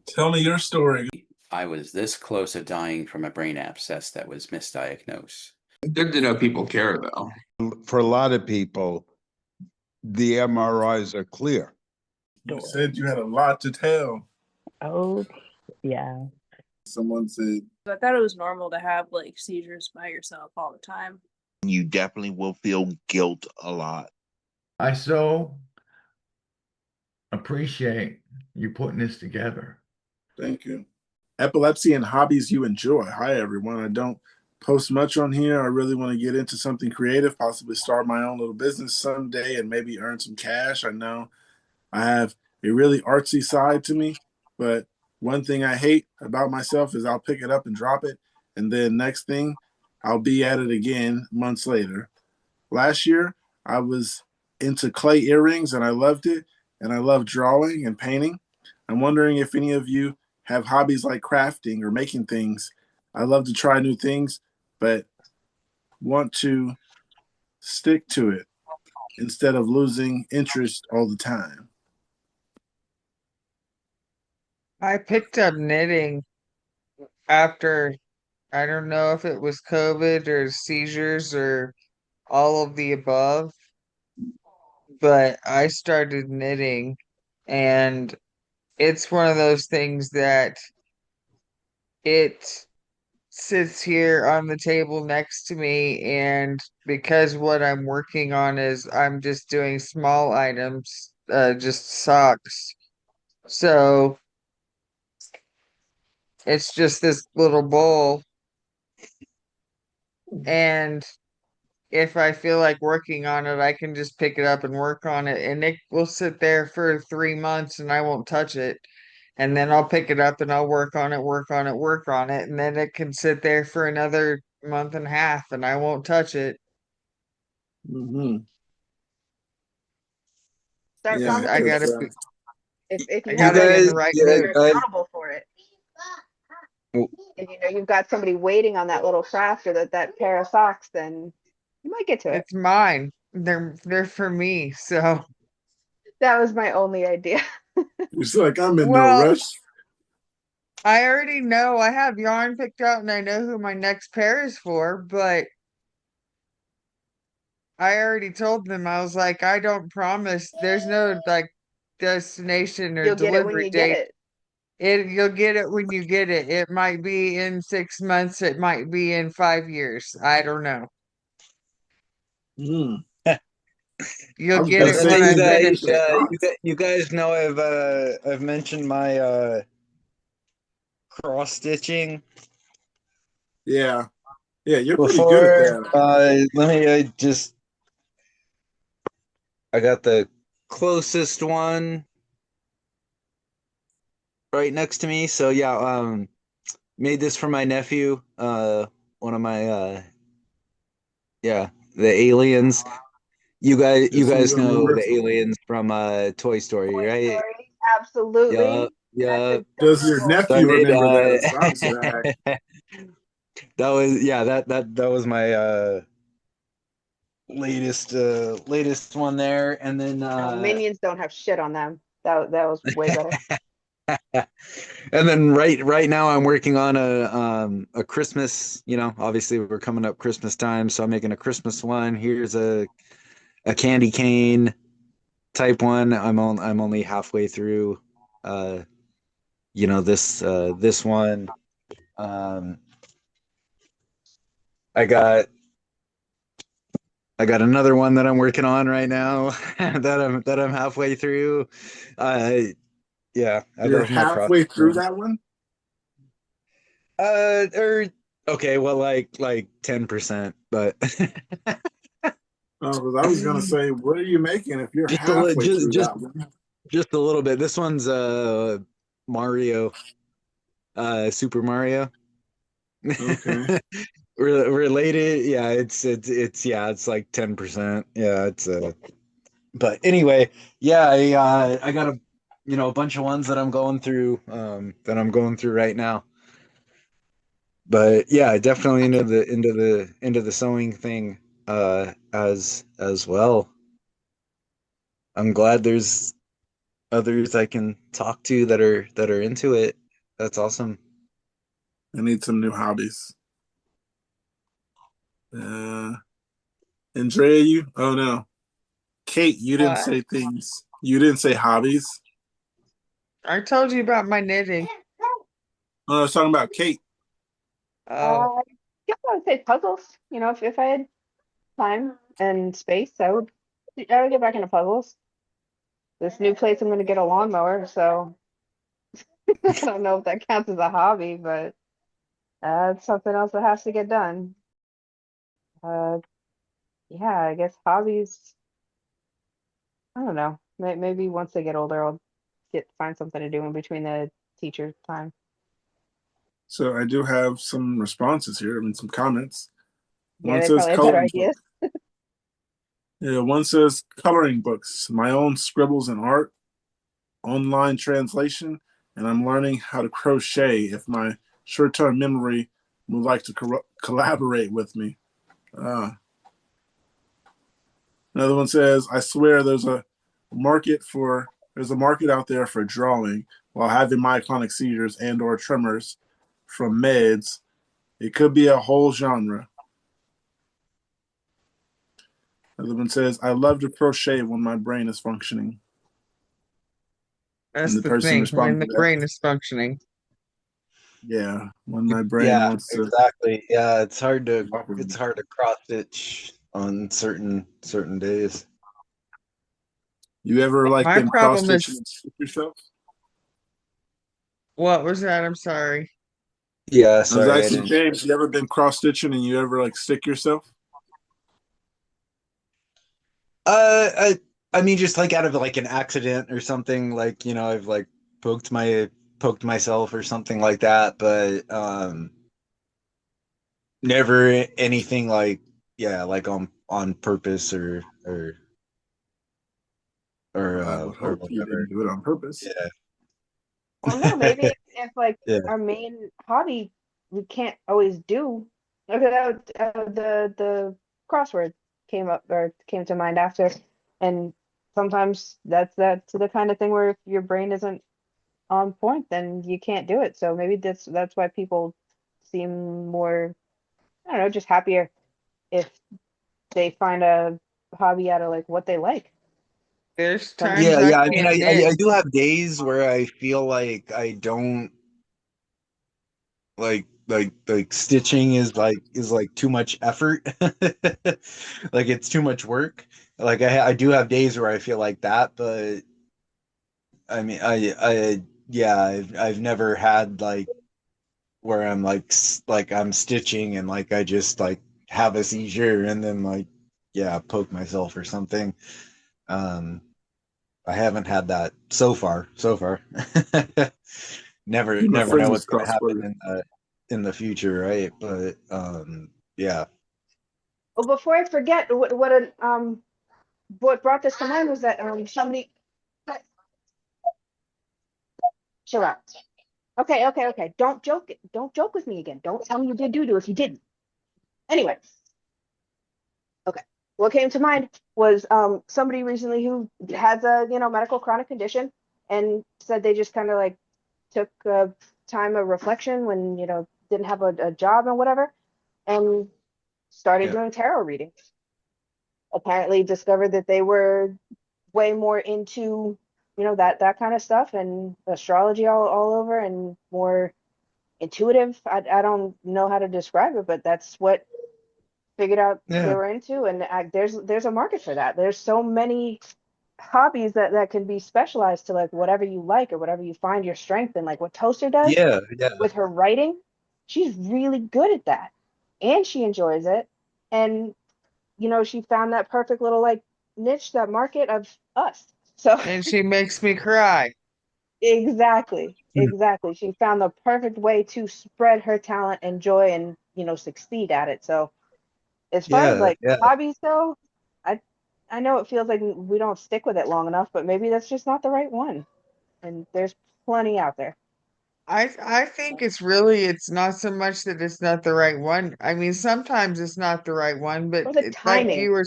Tell me your story. I was this close to dying from a brain abscess that was misdiagnosed. Good to know people care, though. For a lot of people, the MRIs are clear. You said you had a lot to tell. Oh, yeah. Someone said, I thought it was normal to have like seizures by yourself all the time. You definitely will feel guilt a lot. I so appreciate you putting this together. thank you. Epilepsy and hobbies you enjoy. Hi, everyone. I don't post much on here. I really want to get into something creative, possibly start my own little business someday and maybe earn some cash. I know I have a really artsy side to me, but one thing I hate about myself is I'll pick it up and drop it, and then next thing, I'll be at it again months later. Last year, I was into clay earrings and I loved it, and I love drawing and painting. I'm wondering if any of you have hobbies like crafting or making things. I love to try new things, but want to stick to it instead of losing interest all the time. I picked up knitting after, I don't know if it was COVID or seizures or all of the above, but I started knitting, and it's one of those things that it sits here on the table next to me, and because what I'm working on is I'm just doing small items, just socks. So it's just this little bowl, and if I feel like working on it, I can just pick it up and work on it, and it will sit there for 3 months and I won't touch it. And then I'll pick it up and I'll work on it, work on it, work on it, and then it can sit there for another month and a half and I won't touch it. Mm-hmm. Start Yeah, I promising gotta, because be- if I you You have gotta it, be in guys, the right yeah, mood. you're accountable for it. If you know you've got somebody waiting on that little craft or that pair of socks, then you might get to it. It's mine. They're for me. So, That was my only idea. it's like I'm in no well, rush. I already know I have yarn picked out and I know who my next pair is for, but I already told them, I was like, I don't promise. There's no like destination or You'll get it when delivery you get date. it. You'll get it when you get it. It might be in 6 months, it might be in 5 years. I don't know. Mm. I You'll was get gonna it say when you I need to finish paint guys, the it. socks. you guys know I've mentioned my cross stitching Yeah, yeah, you're pretty good at before. that. Let me just I got the closest one right next to me. So yeah, made this for my nephew. One of my yeah, the aliens. You Just so guys you know remember. the aliens from Toy Story, Toy right? Story, Yeah, absolutely. That's yeah. Does your adorable. So I nephew made remember that? As obviously I asked. that was yeah, that was my latest one there. And then No, minions don't have shit on them. That was way better. and then right now I'm working on a Christmas, obviously we're coming up Christmas time, so I'm making a Christmas one. Here's a candy cane type one. I'm only halfway through this one. Um I got I got another one that I'm working on right now that I'm halfway through. Uh yeah, I You're love my halfway project. through that one. Or okay, well, like 10%, but Oh, because I was gonna say, what are you making if you're just a little, halfway through that one? just a little bit. This one's Mario, Super Mario. Okay. Related, yeah, it's like 10%. Yeah, it's but anyway, yeah, I got a bunch of ones that I'm going through right now. But yeah, definitely into the sewing thing as well. I'm glad there's others I can talk to that are into it. That's awesome. I need some new hobbies. Andrea, you? Oh no, Kate, you didn't What? say things. You didn't say hobbies. I told you about my knitting. Oh, I was talking about Kate. Oh, Yeah, I would say puzzles. You know, if I had time and space, I would get back into puzzles. This new place, I'm going to get a lawnmower, so I don't know if that counts as a hobby, but it's something else that has to get done. Uh, yeah, I guess hobbies. I don't know. Maybe once they get older, I'll find something to do in between the teacher time. So I do have some responses here. I mean, some comments. Yeah, One they says probably have better coloring ideas. book. Yeah, one says coloring books, my own scribbles and art, online translation, and I'm learning how to crochet if my short-term memory would like to collaborate with me. Uh, Another one says, I swear there's a market out there for drawing while having myoclonic seizures and or tremors from meds. It could be a whole genre. Another one says, I love to crochet when my brain is functioning. And that's the the person thing. When responding the to that, brain is functioning. yeah, when my brain Yeah, wants to exactly. Yeah, cooperate. it's hard to cross stitch on certain days. You ever like My been cross problem stitching is, and stick yourself? what was that? I'm sorry. Yeah, I was sorry, I asking didn't. James, you ever been cross stitching and you ever like stick yourself? Uh, I I mean, just like out of like an accident or something, like I've like poked myself or something like that, but never anything like like on purpose Well, I would or hope you whatever. didn't do it on purpose. Yeah, Well, no, maybe if like yeah, our main hobby we can't always do. Okay, the crossword came to mind after, and sometimes that's the kind of thing where if your brain isn't on point, then you can't do it. So maybe that's why people seem more, I don't know, just happier if they find a hobby out of like what they like. There's times Some I yeah. I mean, people, can't knit. I do have days where I feel like I don't like stitching is like too much effort. Like it's too much work. Like I do have days where I feel like that, but I mean, yeah, I've never had like where I'm like like I'm stitching and like I just like have a seizure and then like yeah, poke myself or something. Um, I haven't had that so far. So far, Dude, my never friend know was what's gonna happen crossword. in the future, right? But yeah, well, before I forget, what brought this to mind was that somebody chill out. Okay. Don't joke with me again. Don't tell me you did doo-doo if you didn't. Anyway, okay. What came to mind was somebody recently who has a medical chronic condition and said they just kind of like took time of reflection when didn't have a job and whatever, and started yeah, doing tarot readings. Apparently discovered that they were way more into that kind of stuff and astrology all over and more intuitive. I don't know how to describe it, but that's what figured out they yeah, were into, and there's a market for that. There's so many hobbies that can be specialized to like whatever you like or whatever you find your strength in. Like what Toaster does yeah, yeah, with her writing, she's really good at that, and she enjoys it, and she found that perfect little like niche, that market of us. So And she makes me cry. exactly, she found the perfect way to spread her talent and joy and succeed at it. So as far as yeah, like yeah. hobbies go, I I know it feels like we don't stick with it long enough, but maybe that's just not the right one. And there's plenty out there. I think it's not so much that it's not the right one. I mean, sometimes it's not the right one, but Or the like you timing. were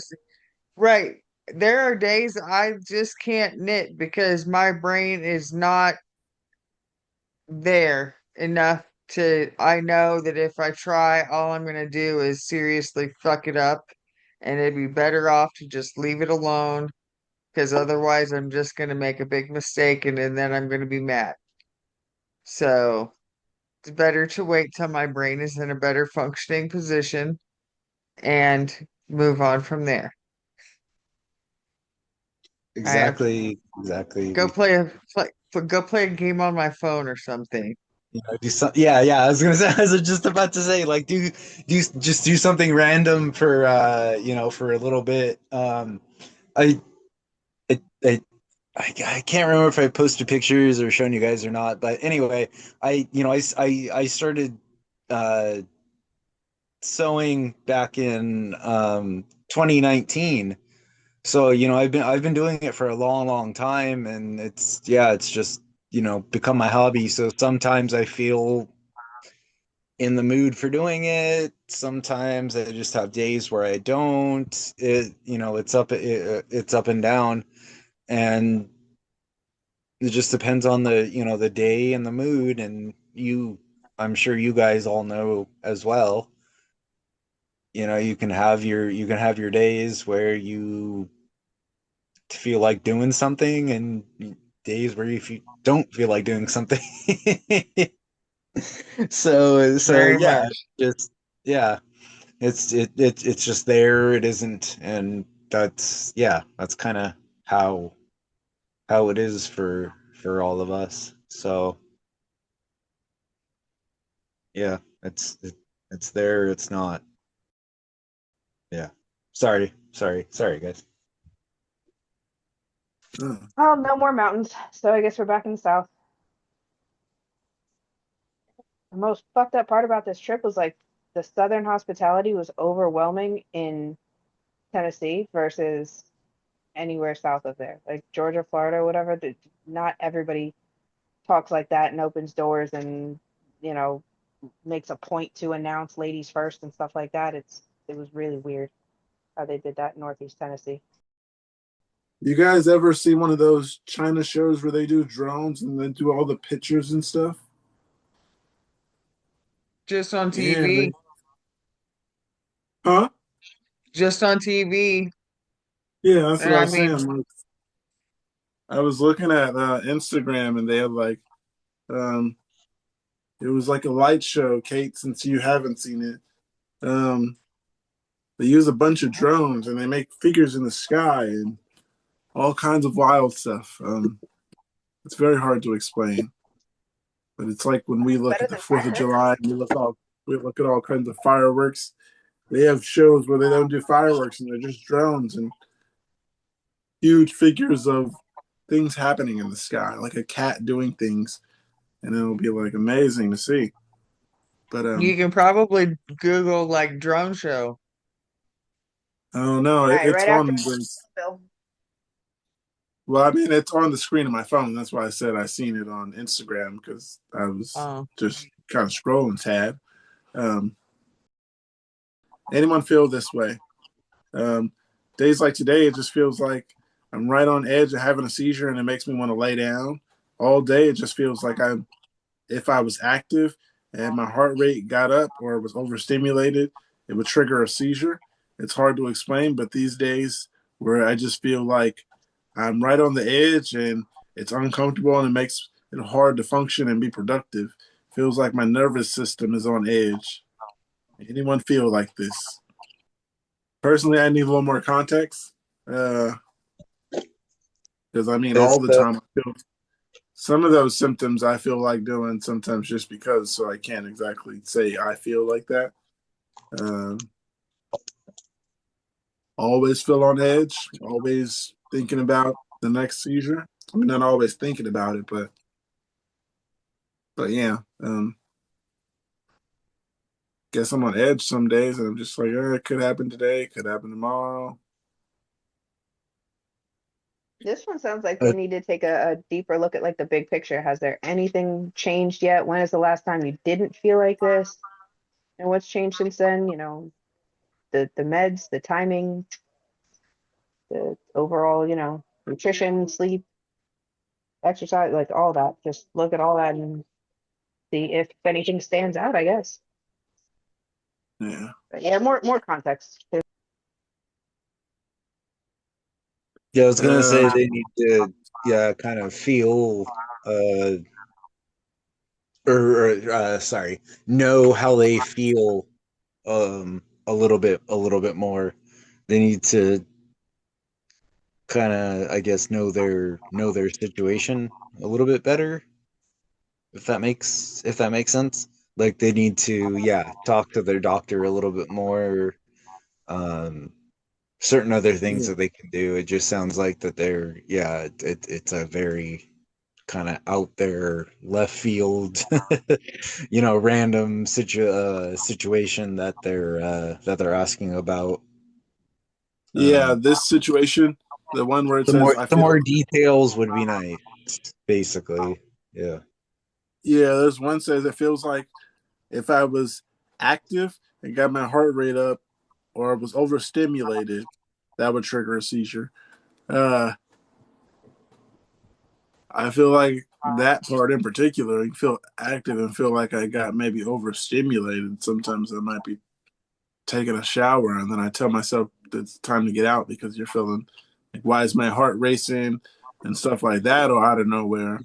right. there are days I just can't knit because my brain is not there enough to, I know that if I try, all I'm gonna do is seriously fuck it up, and it'd be better off to just leave it alone because otherwise I'm just gonna make a big mistake and then I'm gonna be mad. So it's better to wait till my brain is in a better functioning position and move on from there. I have Exactly. go go play a game on my phone or something. Do some, yeah. I was gonna say, I was just about to say, like, just do something random for for a little bit. I it, it I can't remember if I posted pictures or shown you guys or not, but anyway, I started uh sewing back in 2019. So, I've been doing it for a long time, and it's just, become my hobby. So sometimes I feel in the mood for doing it. Sometimes I just have days where I don't. It's up and down, and it just depends on the day and the mood. And I'm sure you guys all know as well. You can have your days where you feel like doing something, and days where if you don't feel like doing something. So Very yeah, much. just yeah, it's just there. It isn't, and that's kind of how it is for all of us. So yeah, it's there. It's not. Yeah. Sorry, guys. Oh, Oh, no more mountains. So I guess we're back in the south. The most fucked up part about this trip was like the southern hospitality was overwhelming in Tennessee versus anywhere south of there, like Georgia, Florida, whatever. Not everybody talks like that and opens doors and you know makes a point to announce ladies first and stuff like that. It was really weird how they did that in Northeast Tennessee. you guys ever see one of those China shows where they do drones and then do all the pictures and stuff? Just on Yeah, TV. huh? Just on TV. Yeah, that's And what I I was mean, saying. Like, I was looking at Instagram and they had like um, it was like a light show, Kate. Since you haven't seen it, um, they use a bunch of drones and they make figures in the sky and all kinds of wild stuff. It's very hard to explain, but it's like when we look Better at the than Fourth of fireworks. July and we look at all kinds of fireworks. They have shows where they don't do fireworks and they're just drones and huge figures of things happening in the sky, like a cat doing things, and it'll be like amazing to see. But you can probably Google like drone show. I don't know. All right, It's right on after the Bill. well, I mean, it's on the screen of my phone. That's why I said I seen it on Instagram because I was Oh. just kind of scrolling tab. Um, anyone feel this way? Um, days like today, it just feels like I'm right on edge of having a seizure, and it makes me want to lay down. All day, it just feels like if I was active and my heart rate got up or was overstimulated, it would trigger a seizure. It's hard to explain, but these days where I just feel like I'm right on the edge and it's uncomfortable and it makes it hard to function and be productive. Feels like my nervous system is on edge. Anyone feel like this? Personally, I need a little more context because I mean, It's all the time I feel some of those symptoms I feel like doing sometimes just because, so I can't exactly say I feel like that. Um, always feel on edge, always thinking about the next seizure. I mean, not always thinking about it, but yeah. Guess I'm on edge some days, and I'm just like, it could happen today, could happen tomorrow. This one sounds like we need to take a deeper look at like the big picture. Has there anything changed yet? When is the last time you didn't feel like this? And what's changed since then? The meds, the timing. the overall, nutrition, sleep, exercise, like all that. Just look at all that and see if anything stands out, I guess. Yeah. But yeah, more context. Yeah, I was gonna say Uh, they need to, yeah, kind of feel, sorry, know how they feel, a little bit more. They need to kind of, I guess, know their situation a little bit better, if that makes sense. Like they need to, yeah, talk to their doctor a little bit more. Um, certain other things yeah. that they can do. It just sounds like that they're, yeah, it's a very kind of out there left field, random situation that they're asking about. Yeah, Um, this situation, the one where it says I the feel, more details would be nice, basically. Yeah. yeah, there's one says it feels like if I was active and got my heart rate up or was overstimulated, that would trigger a seizure. Uh, I feel like that part in particular, you feel active and feel like I got maybe overstimulated. Sometimes I might be taking a shower and then I tell myself it's time to get out because you're feeling like, why is my heart racing and stuff like that, or out of nowhere.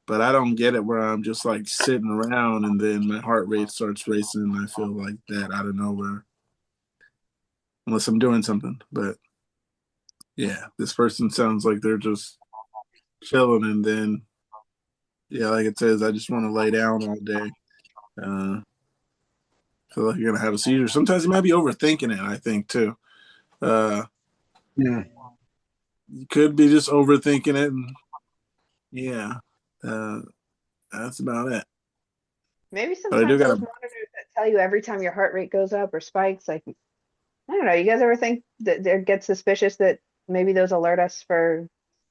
But I don't get it where I'm just like sitting around and then my heart rate starts racing and I feel like that out of nowhere, unless I'm doing something. But yeah, this person sounds like they're just chilling and then, yeah, like it says, I just want to lay down all day. Uh, feel like you're gonna have a seizure. Sometimes you might be overthinking it. I think too. Uh, Yeah. you could be just overthinking it, and yeah, uh, that's about it. Maybe But I do sometimes got those to. monitors that tell you every time your heart rate goes up or spikes, like, I don't know, you guys ever think that they get suspicious that maybe those alert us for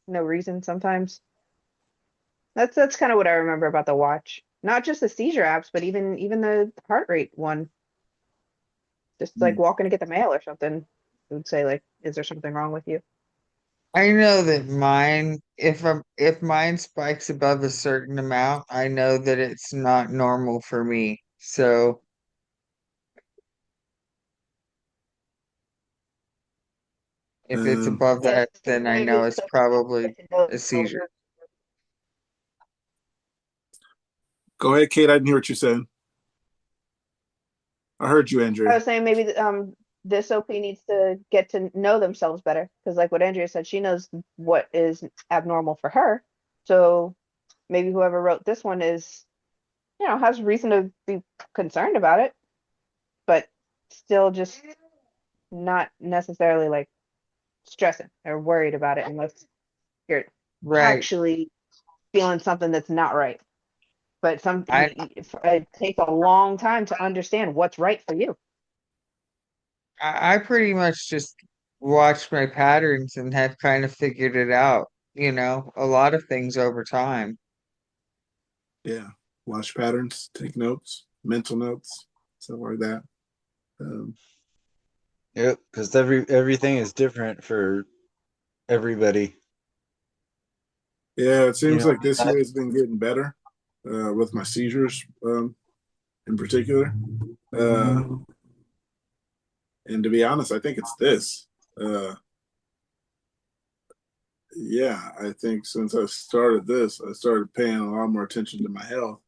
no reason sometimes? That's kind of what I remember about the watch. Not just the seizure apps, but even the heart rate one. Just like walking to get the mail or something, it would say like, "Is there something wrong with you?" I know that mine, if mine spikes above a certain amount, I know that it's not normal for me. So if it's Um, above Yes, that, then I maybe know it's it's so probably get to know a yourself. seizure. go ahead, Kate. I didn't hear what you said. I heard you, I Andrea. was saying maybe this OP needs to get to know themselves better because, like what Andrea said, she knows what is abnormal for her. So maybe whoever wrote this one is, has reason to be concerned about it, but still just not necessarily like stressing or worried about it unless you're Right. actually feeling something that's not right. But I it takes a long time to understand what's right for you. I pretty much just watched my patterns and have kind of figured it out, a lot of things over time. Yeah, watch patterns, take notes, mental notes, stuff like that. Um, Yep, because everything is different for everybody. yeah, it You seems know, like this year has been getting better with my seizures in particular. Uh, and to be honest, I think it's this. Uh, yeah, I think since I started this, I started paying a lot more attention to my health.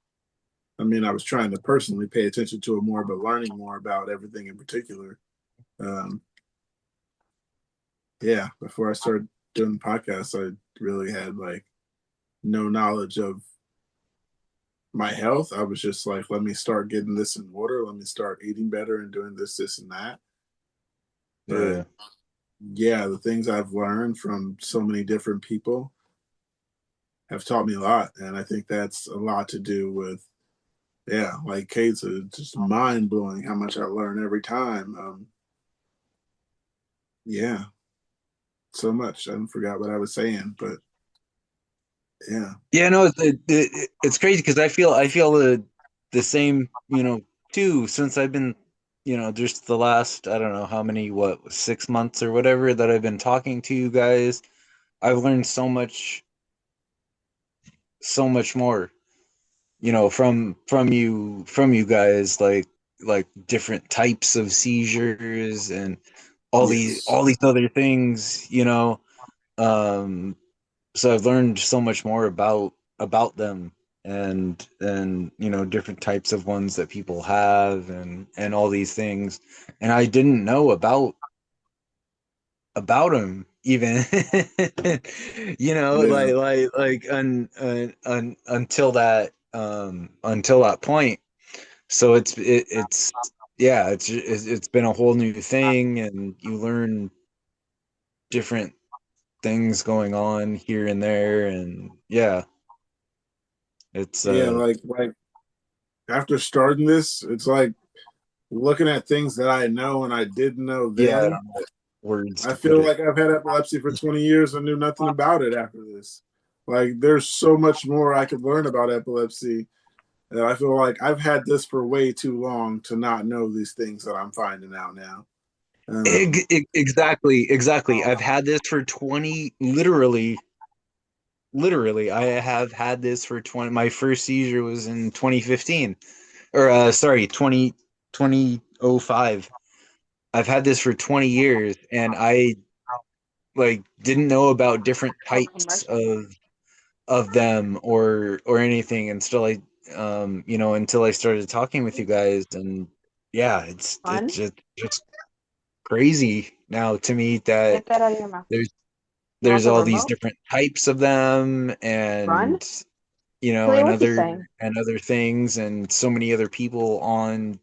I mean, I was trying to personally pay attention to it more, but learning more about everything in particular. Um, yeah, before I started doing the podcast, I really had like no knowledge of my health. I was just like, let me start getting this in order. Let me start eating better and doing this, and that. But yeah. yeah, the things I've learned from so many different people have taught me a lot. And I think that's a lot to do with, yeah, like Kate's just mind blowing how much I learn every time. Yeah, so much. I forgot what I was saying, but yeah. Yeah, no, it's crazy because I feel the same, too, since I've been just the last, I don't know how many, 6 months or whatever that I've been talking to you guys, I've learned so much more, from you guys, like different types of seizures and all these Yes. all these other things. Um, so I've learned so much more about them, and different types of ones that people have, and all these things, and I didn't know about them even. Yeah. Until that point. So it's yeah, it's been a whole new thing, and you learn different things going on here and there, and yeah, it's Yeah. Like after starting this, it's like looking at things that I know and I didn't know yeah, I then. don't know words I to put feel it. like I've had epilepsy for 20 years and knew nothing about it after this. Like there's so much more I could learn about epilepsy. And I feel like I've had this for way too long to not know these things that I'm finding out now. Exactly. I've had this for 20, literally, I have had this for 20. My first seizure was in 2015, or sorry, 2005. I've had this for 20 years, and I like didn't know about different types of them, or anything until I started talking with you guys. And yeah, it's Run. just crazy now to me that Get that out of your mouth. there's You want there's the all these remote? different types of them, Run. and Clea, and what's he other saying? things, and so many other people on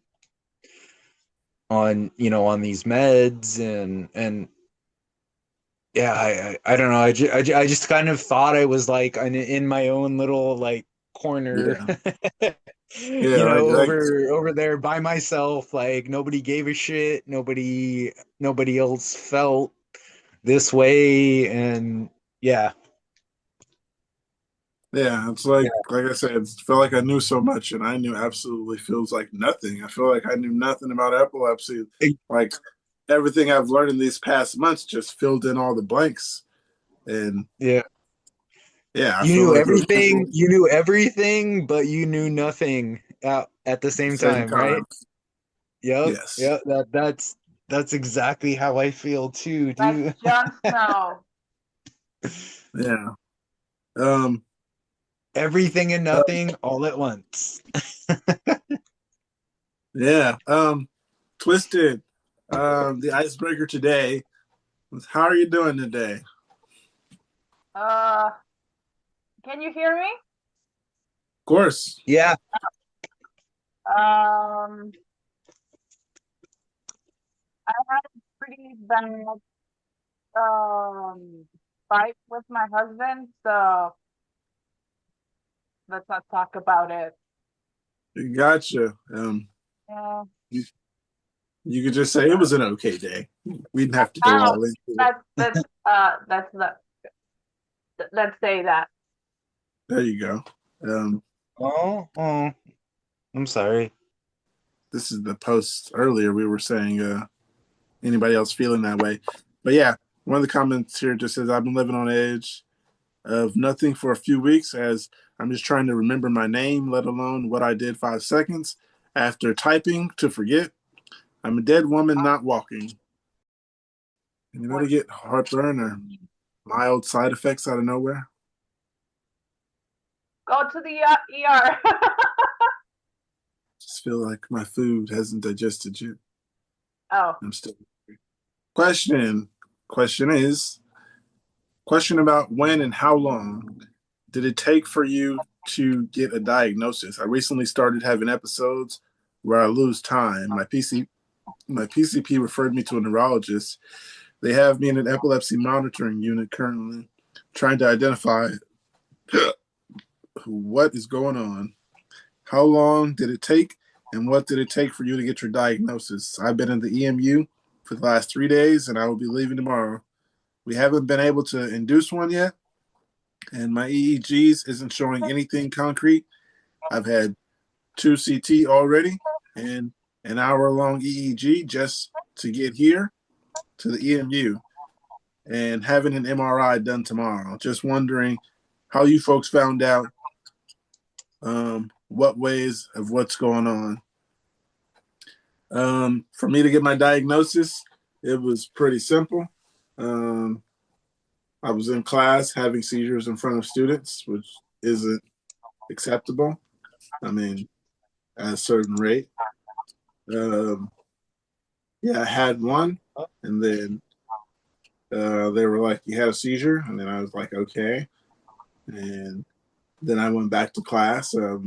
these meds, and yeah, I don't know. I just kind of thought I was like in my own little like corner, Yeah. Yeah. over there by myself. Like nobody gave a shit. Nobody else felt this way, and yeah, Yeah. It's yeah. like I said, it felt like I knew so much and I knew absolutely feels like nothing. I feel like I knew nothing about epilepsy. Like everything I've learned in these past months just filled in all the blanks. And Yeah. yeah, I You feel knew like it was everything. cool You knew everything, but you knew nothing at the at the same same time, right? time. Yep. Yes. Yep. That's exactly how I feel too, Like dude. Jon Snow. Yeah. Um, Everything and uh, nothing all at once. yeah. Twisted. The icebreaker today was how are you doing today? Uh, can you hear me? Of course. Yeah. Um, I had a pretty bad fight with my husband, so let's not talk about it. Gotcha. Yeah. You, you could just say it was an okay day. We didn't have to go Oh, all into it. that's not. Let's say that. There you go. Um, Oh, I'm sorry. this is the post earlier. We were saying, anybody else feeling that way? But yeah, one of the comments here just says, I've been living on edge of nothing for a few weeks as I'm just trying to remember my name, let alone what I did 5 seconds after typing to forget. I'm a dead woman not walking. Anybody get heartburn or mild side effects out of nowhere? Go to the ER. Just feel like my food hasn't digested yet. Oh, I'm still question. Question about when and how long did it take for you to get a diagnosis? I recently started having episodes where I lose time. My PCP referred me to a neurologist. They have me in an epilepsy monitoring unit currently, trying to identify what is going on. How long did it take, and what did it take for you to get your diagnosis? I've been in the EMU for the last 3 days, and I will be leaving tomorrow. We haven't been able to induce one yet, and my EEGs isn't showing anything concrete. I've had 2 CT already, and an hour-long EEG just to get here to the EMU and having an MRI done tomorrow. Just wondering how you folks found out what ways of what's going on. For me to get my diagnosis, it was pretty simple. I was in class having seizures in front of students, which isn't acceptable. I mean, at a certain rate. Yeah, I had one, and then they were like, "You had a seizure," and then I was like, "Okay." And then I went back to class a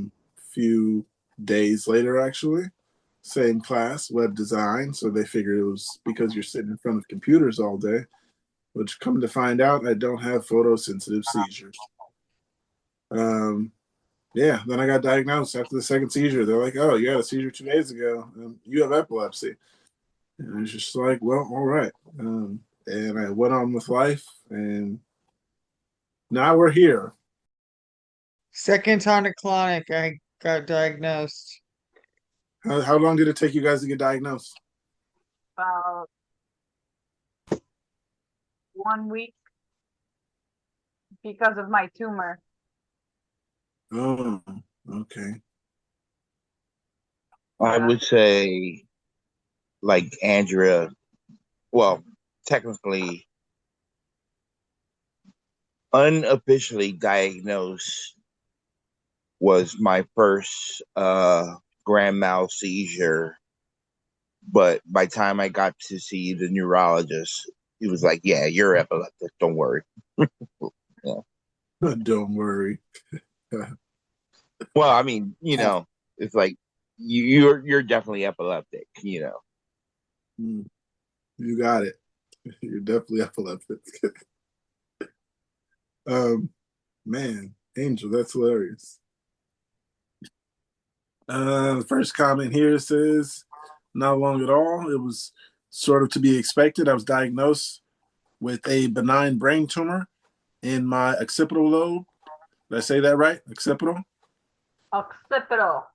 few days later, actually. Same class, web design. So they figured it was because you're sitting in front of computers all day, which come to find out, I don't have photosensitive seizures. Yeah, then I got diagnosed after the second seizure. They're like, "Oh, you had a seizure 2 days ago. You have epilepsy." And I was just like, "Well, all right." And I went on with life, and now we're here. Second tonic-clonic, I got diagnosed. How long did it take you guys to get diagnosed? About 1 week because of my tumor. Oh, okay. I would say, like Andrea, well, technically, unofficially diagnosed was my first grand mal seizure. But by the time I got to see the neurologist, he was like, "Yeah, you're epileptic. Don't worry." Yeah. Don't worry. Well, I mean, it's like you're definitely epileptic. You got it. You're definitely epileptic. Man, Angel, that's hilarious. The first comment here says, "Not long at all. It was sort of to be expected. I was diagnosed with a benign brain tumor in my occipital lobe." Did I say that right? Occipital? Occipital.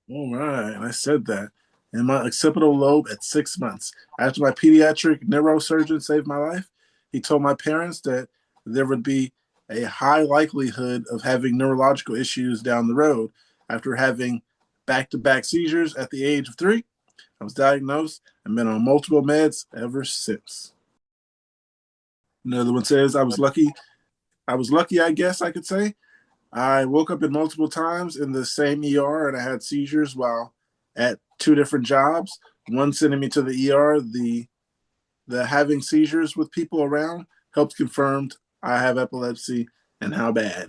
All right, I said that. In my occipital lobe at 6 months. After my pediatric neurosurgeon saved my life, he told my parents that there would be a high likelihood of having neurological issues down the road. After having back-to-back seizures at the age of 3, I was diagnosed and been on multiple meds ever since. Another one says, I was lucky, I guess I could say. I woke up in multiple times in the same ER, and I had seizures while at 2 different jobs. One sending me to the ER, the having seizures with people around helped confirm I have epilepsy and how bad.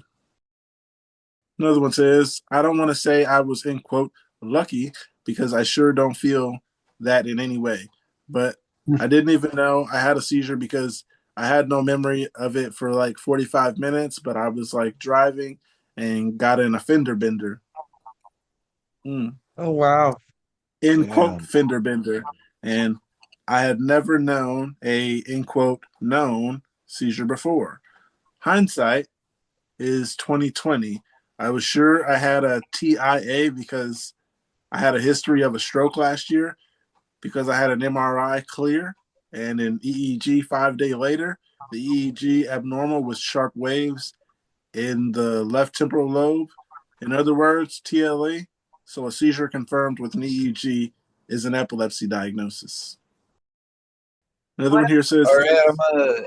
Another one says, I don't want to say I was in quote lucky because I sure don't feel that in any way, but I didn't even know I had a seizure because I had no memory of it for like 45 minutes, but I was like driving and got in a fender bender. Oh, wow. In quote Damn. fender bender. And I had never known a in quote known seizure before. Hindsight is 2020. I was sure I had a TIA because I had a history of a stroke last year because I had an MRI clear and an EEG 5 days later. The EEG abnormal with sharp waves in the left temporal lobe. In other words, TLA. So a seizure confirmed with an EEG is an epilepsy diagnosis. Another one here says, All right,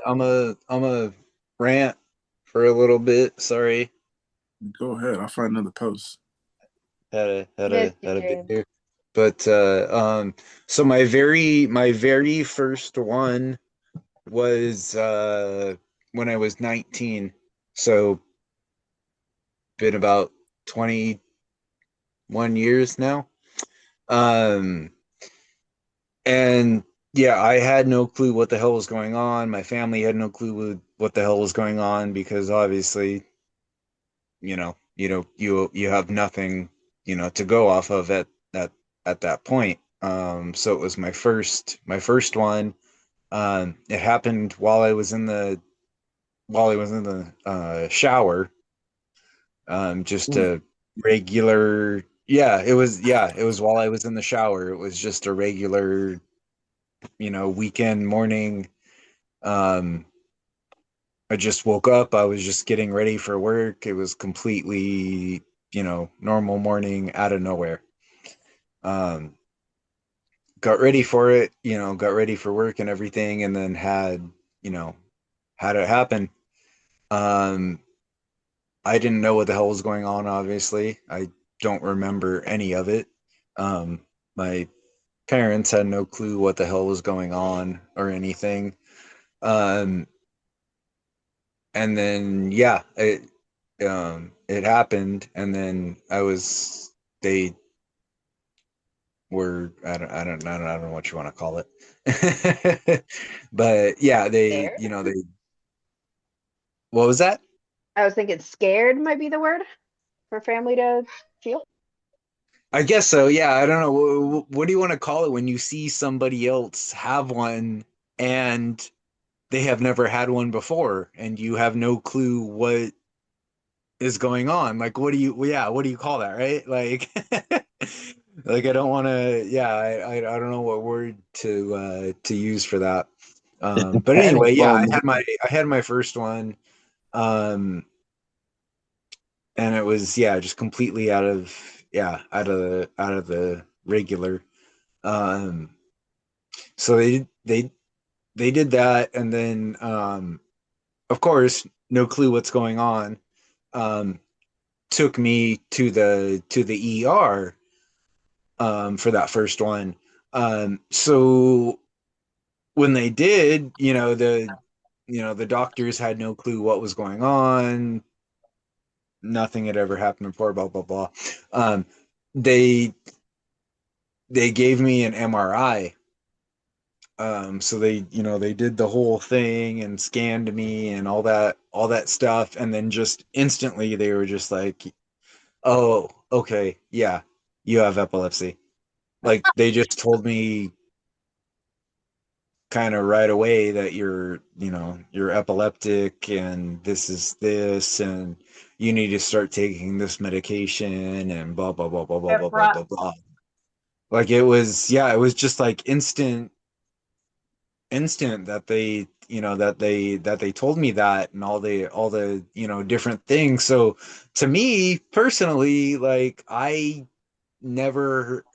I'm a rant for a little bit. Sorry, go ahead. I'll find another post. had Yes, you a bit did. here, but so my very first one was when I was 19. So been about 21 years now. And yeah, I had no clue what the hell was going on. My family had no clue what the hell was going on because obviously, you have nothing, to go off of at that point. So it was my first one. It happened while I was in the shower. Just a regular Yeah, it was. Yeah, it was while I was in the shower. It was just a regular, weekend morning. Um, I just woke up. I was just getting ready for work. It was completely, normal morning out of nowhere. Um, got ready for it, got ready for work and everything, and then you know, had it happen. Um, I didn't know what the hell was going on, obviously. I don't remember any of it. My parents had no clue what the hell was going on or anything. Um, and then yeah, it happened, and then they were I don't know what you want to call it. But yeah, Scared? they what was that? I was thinking scared might be the word for family to feel. I guess so. Yeah, I don't know. What do you want to call it when you see somebody else have one and they have never had one before and you have no clue what is going on? Like, what do you call that, right? Like, like I don't want to. Yeah, I don't know what word to use for that. It's a But panic anyway, yeah, moment. I had my first one. Um, and it was, yeah, just completely out of the regular. Um, so they did that, and then of course, no clue what's going on. Um, took me to the ER for that first one. So when they did, the doctors had no clue what was going on. Nothing had ever happened before. Blah blah blah. Um, they they gave me an MRI. So they did the whole thing and scanned me and all that stuff, and then just instantly they were just like, "Oh, okay, yeah, you have epilepsy." Like they just told me kind of right away that you're epileptic and this is this and you need to start taking this medication and blah blah blah blah blah blah blah blah blah. Like it was, yeah, it was just like instant that they told me that and all the different things. So to me personally, like never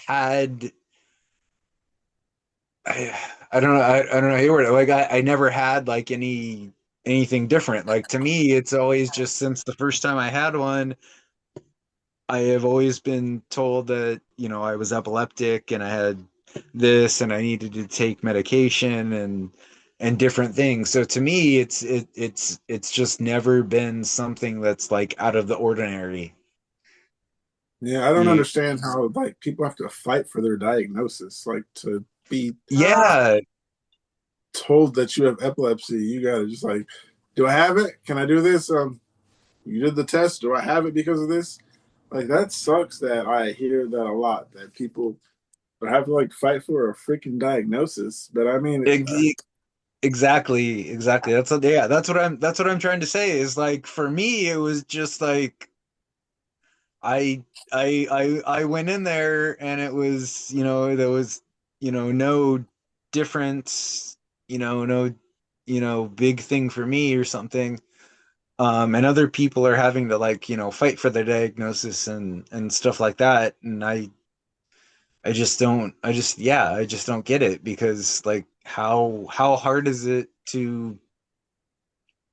had I, I don't know. I don't know how you word it. Like I never had like anything different. Like to me, it's always just since the first time I had one, I have always been told that, I was epileptic and I had this and I needed to take medication and different things. So to me, it's just never been something that's like out of the ordinary. Yeah, I don't You, understand how like people have to fight for their diagnosis. Like to be yeah, told that you have epilepsy, you gotta just like, do I have it? Can I do this? You did the test. Do I have it because of this? Like that sucks that I hear that a lot. That people have to like fight for a freaking diagnosis. But I mean, ex- exactly. That's what I'm trying to say is like for me, it was just like I I went in there and it was, there was, no difference, no, big thing for me or something. And other people are having to like, fight for their diagnosis and stuff like that. And I just don't get it because like how hard is it to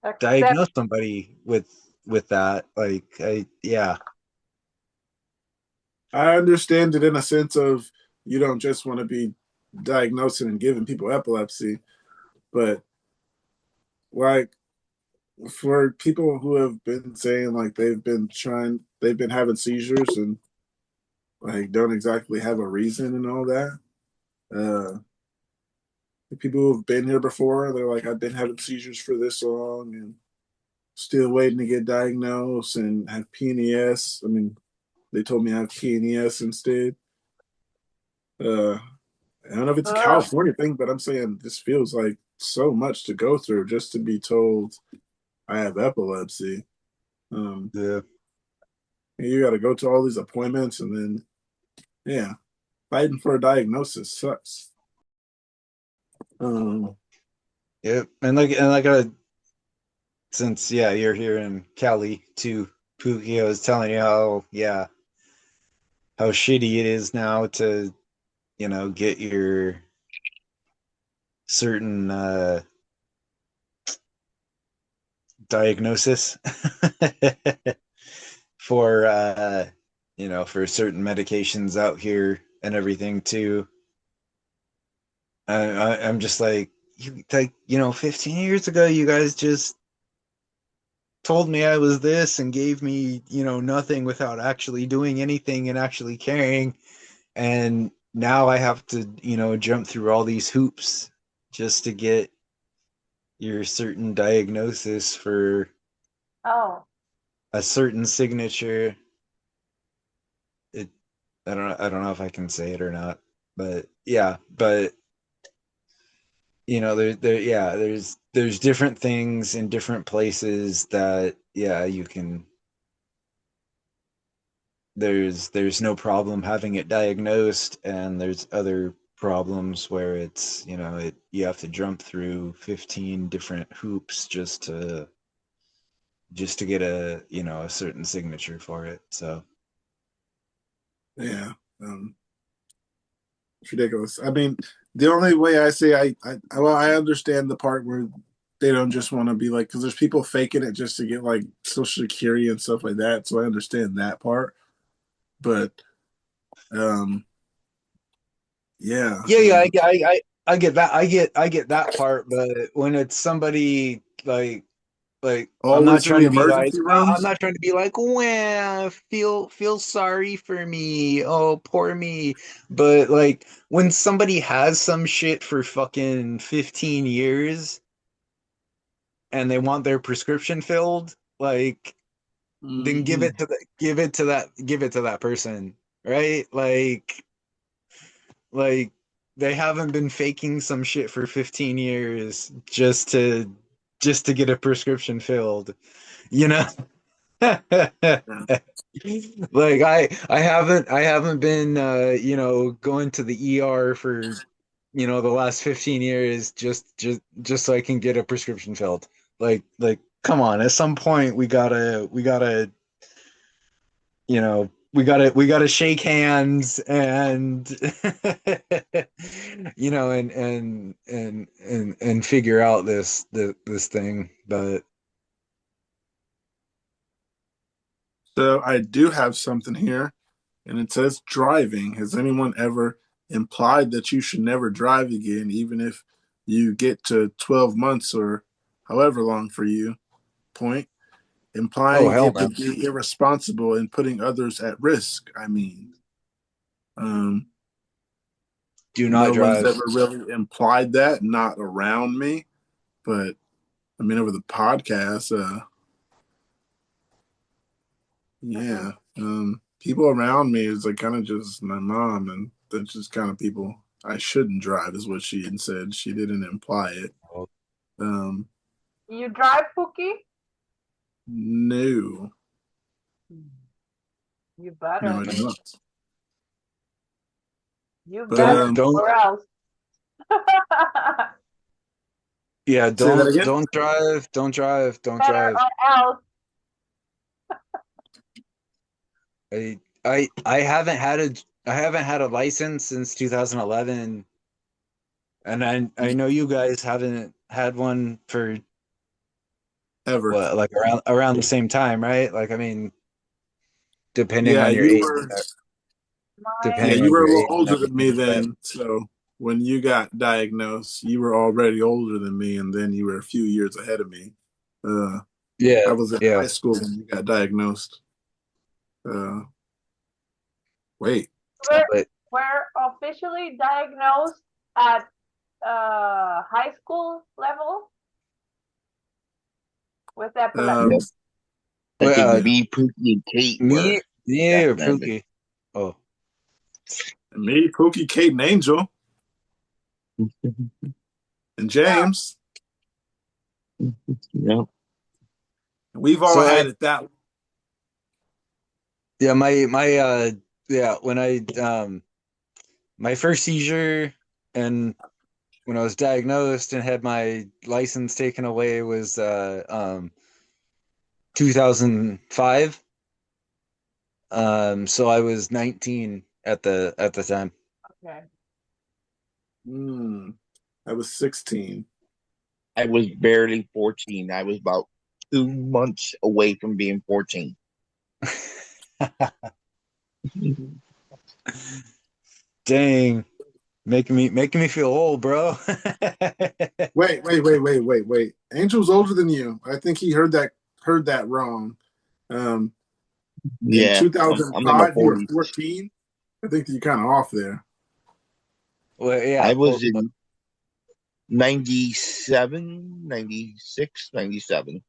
Accept. diagnose somebody with that? Like yeah. I understand it in a sense of you don't just want to be diagnosing and giving people epilepsy, but like for people who have been saying like they've been having seizures and like don't exactly have a reason and all that. Uh, the people who have been here before, they're like, I've been having seizures for this long and still waiting to get diagnosed and have PNES. I mean, they told me I have PNES instead. Uh, I don't know if it's a Ugh. California thing, but I'm saying this feels like so much to go through just to be told I have epilepsy. Um, Yeah. You got to go to all these appointments, and then yeah, fighting for a diagnosis sucks. Yep, and since you're here in Cali too, Pookie, I was telling you how shitty it is now to get your certain diagnosis for for certain medications out here and everything too. I'm just like, 15 years ago, you guys just told me I was this and gave me, nothing without actually doing anything and actually caring. And now I have to, jump through all these hoops just to get your certain diagnosis for Oh, a certain signature. I don't know if I can say it or not, but yeah, but there's different things in different places that you can there's no problem having it diagnosed, and there's other problems where it's you have to jump through 15 different hoops just to get a certain signature for it. So Yeah, it's ridiculous. I mean, the only way I say I understand the part where they don't just want to be like, because there's people faking it just to get like Social Security and stuff like that. So I understand that part, but yeah, I get that. I get that part, but when it's somebody like I'm not always in trying the to be like emergency I'm rooms. not trying to be like, well, feel sorry for me. Oh, poor me. But like when somebody has some shit for fucking 15 years and they want their prescription filled, like then give Mhm. it to that person, right? Like they haven't been faking some shit for 15 years just to get a prescription filled, you know? Yeah. Like I haven't been going to the ER for the last 15 years just so I can get a prescription filled. Like come on, at some point we gotta shake hands and and figure out this thing. But So I do have something here, and it says driving. Has anyone ever implied that you should never drive again, even if you get to 12 months or however long for you? Point. oh Implying hell it no, would be irresponsible and putting others at risk. I mean, um, do not no one's drive. ever really implied that, not around me, but I mean, over the podcast, yeah. People around me is like kind of just my mom, and that's just kind of people I shouldn't drive, is what she had said. She didn't imply it. Um, you drive, Pookie? no, You no, better. I don't. You But better, Don't or else. Yeah, say that don't again. don't drive, don't drive, don't Better drive. or else. I haven't had a license since 2011, and I know you guys haven't had one for Ever. what, like around the same time, right? Like I mean, depending Yeah, on your you age, were. Yeah, Mine. depending you on were a your little age and older than me everything. But then. So when you got diagnosed, you were already older than me, and then you were a few years ahead of me. Uh, yeah, I was in yeah. high school when you got diagnosed. Uh, wait. We're, But we're officially diagnosed at high school level with Um, Yep. epilepsy. I think uh, yeah. me, Pookie, and Kate were me or definitely. Pookie? Oh, Me, Pookie, Kate, and Angel, and Yeah. James. Yep. We've all so had it that. Yeah, when I my first seizure and when I was diagnosed and had my license taken away was 2005. So I was 19 at the time. Okay. I was 16. I was barely 14. I was about 2 months away from being 14. Dang, making me feel old, bro. Wait. Angel's older than you. I think he heard that wrong. Um, in Yeah, I'm in my 2005, you were 40s. 14. I think you're kind of off there. Well, I yeah. was in 97, 96, 97.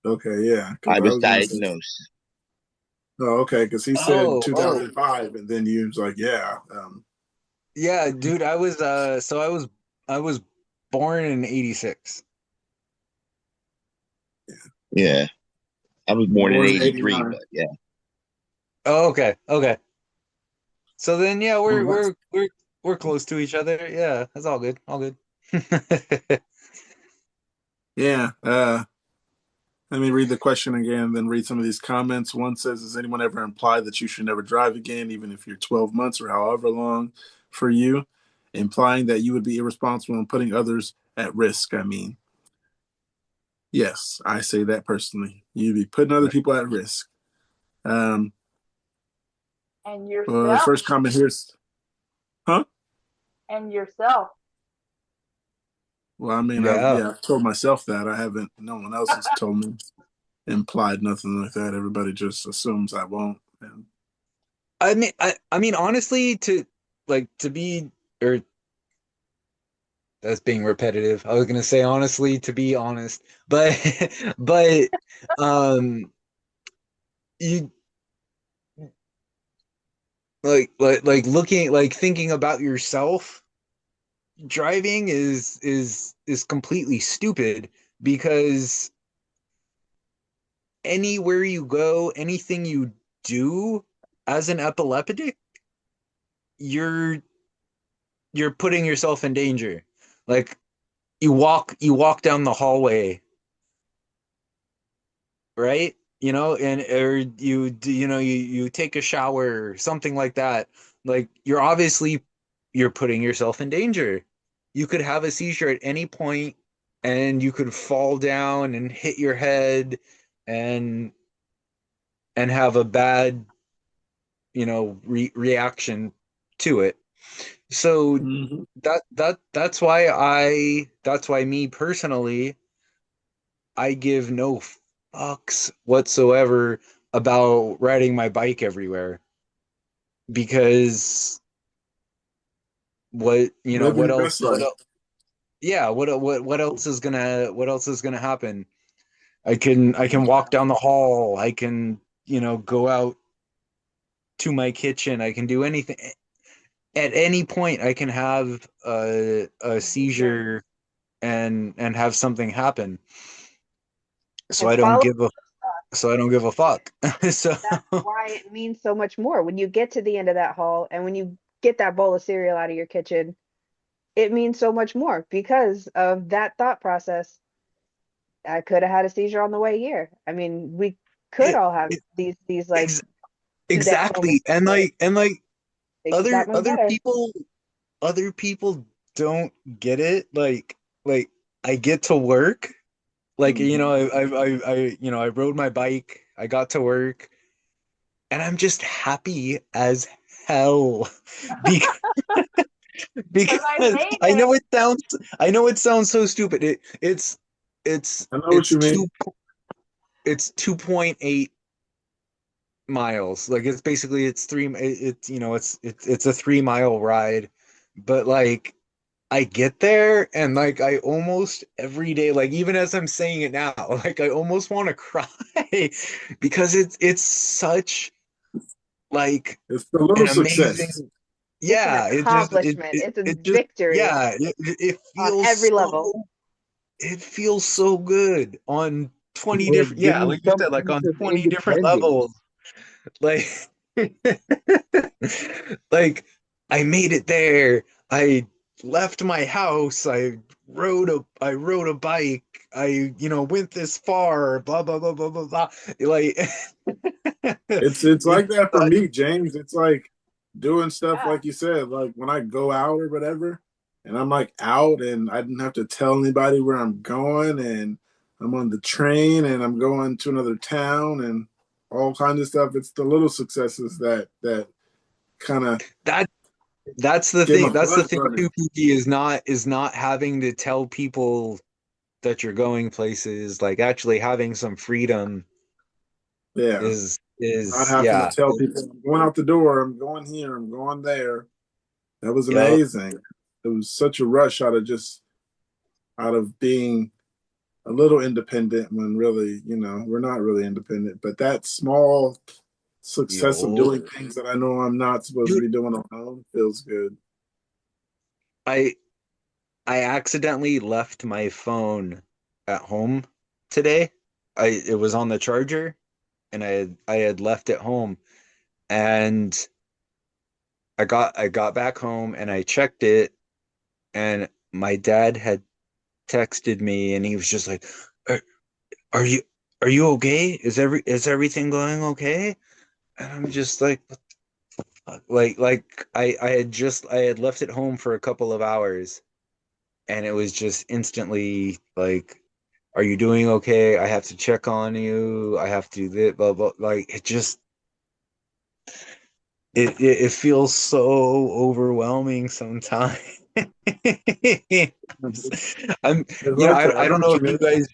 Okay, yeah, because I I was was gonna say, diagnosed. oh, okay, because he said Oh, 2005, and then you was like, yeah, yeah, dude. I was born in '86. Yeah, I was born in born in 83, '89. but yeah. Oh, okay. So then, yeah, Oh, we're close to each other. Yeah, that's all good, all good. yeah. Let me read the question again, then read some of these comments. One says, "Does anyone ever imply that you should never drive again, even if you're 12 months or however long for you, implying that you would be irresponsible and putting others at risk?" I mean, yes, I say that personally. You'd be putting other people at risk. Um, And well, the yourself. first comment here is, huh? And yourself. Well, I mean, Yeah. I've told myself that. I haven't. No one else has told me, implied nothing like that. Everybody just assumes I won't. And I mean, honestly, to be or that's being repetitive. I was gonna say honestly, to be honest, but but um, you like looking like thinking about yourself driving is completely stupid because anywhere you go, anything you do as an epileptic, you're you're putting yourself in danger. Like you walk down the hallway, right? You know, and or you take a shower, something like that. Like you're putting yourself in danger. You could have a seizure at any point and you could fall down and hit your head and have a bad, reaction to it. So Mhm. that's why me personally, I give no fucks whatsoever about riding my bike everywhere because Living what your else best life. yeah, what else is gonna happen? I can walk down the hall, I can, go out to my kitchen, I can do anything at any point. I can have a seizure and have something happen. So And I don't follow give a fuck. So that's why it means so much more when you get to the end of that hall and when you get that bowl of cereal out of your kitchen. It means so much more because of that thought process. I could have had a seizure on the way here. I mean, we could it, all have it these like two-day exactly. moments where And like things got no better. other people don't get it. Like I get to work, like, I rode my bike, I got to work, and I'm just happy as hell because Because I because hate it. I know it sounds so stupid. I know what It's you mean. 2.8 miles. Like it's basically it's three it's it's a 3 mile ride. But like I get there and like I almost every day, like even as I'm saying it now, like I almost want to cry because it's such like It's a an little success. amazing, It's an yeah, accomplishment. It's a it just victory yeah, it on feels every level. so good on 20 Well, different, give yeah, me like you some said, like sense on of 20 different independence. levels. Like, like I made it there. I left my house. I rode a bike. I, went this far, blah blah blah blah blah blah. Like It's like it's that for me, James. It's like doing stuff Yeah. like you said, like when I go out or whatever, and I'm like out and I didn't have to tell anybody where I'm going, and I'm on the train and I'm going to another town and all kinds of stuff. It's the little successes that kind of that that's the get my thing. That's the blood thing running. too, Pookie, is not having to tell people that you're going places, like actually having some freedom Yeah, is not having to yeah. tell people I'm going out the door, I'm going here, I'm going there. That was Yep. amazing. It was such a rush out of being a little independent when really, we're not really independent. But that small success of Yo. doing things that I know I'm not supposed to Dude, be doing on my own feels good. I I accidentally left my phone at home today. It was on the charger and I had left it home, and I got back home and I checked it, and my dad had texted me and he was just like, are, are you are you okay? Is everything going okay? And I'm just like, what the fuck? Like I had left it home for a couple of hours, and it was just instantly like, are you doing okay? I have to check on you. I have to do this, blah blah. Like it feels so overwhelming sometimes. I'm, It's like that. I I know don't know what you if you mean. guys,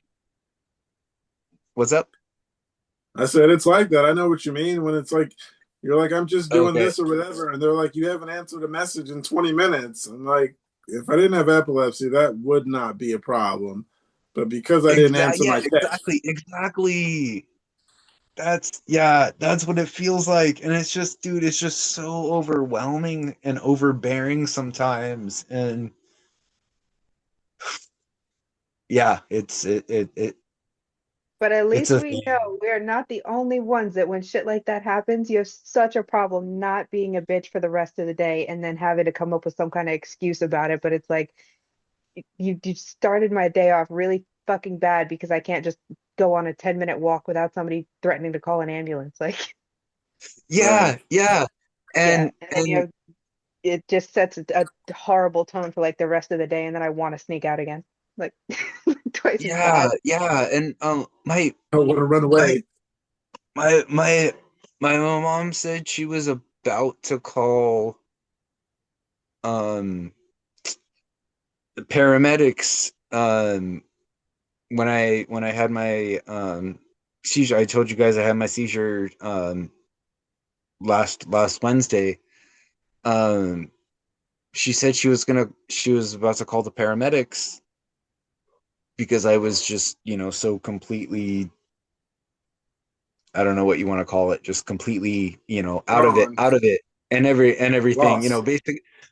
what's up? I said it's like that. I know what you mean when it's like you're like, I'm just doing Okay. this or whatever, and they're like, you haven't answered a message in 20 minutes. I'm like, if I didn't have epilepsy, that would not be a problem. But because I didn't answer Yeah, my text, exactly. That's what it feels like. And it's just, dude, it's just so overwhelming and overbearing sometimes. And yeah, But at it's least a we thing. know we're not the only ones that when shit like that happens, you have such a problem not being a bitch for the rest of the day and then having to come up with some kind of excuse about it. But it's like you started my day off really fucking bad because I can't just go on a 10-minute walk without somebody threatening to call an ambulance. Like, right? Yeah. yeah. And And then it just sets a horrible tone for like the rest of the day, and then I want to sneak out again. Like twice as bad. yeah. And I want to run my away. my my my mom said she was about to call um the paramedics when I had my seizure. I told you guys I had my seizure last Wednesday. Um she said she was about to call the paramedics because I was just, so completely, I don't know what you want to call it, just completely, Gone. out of it, and everything, Lost.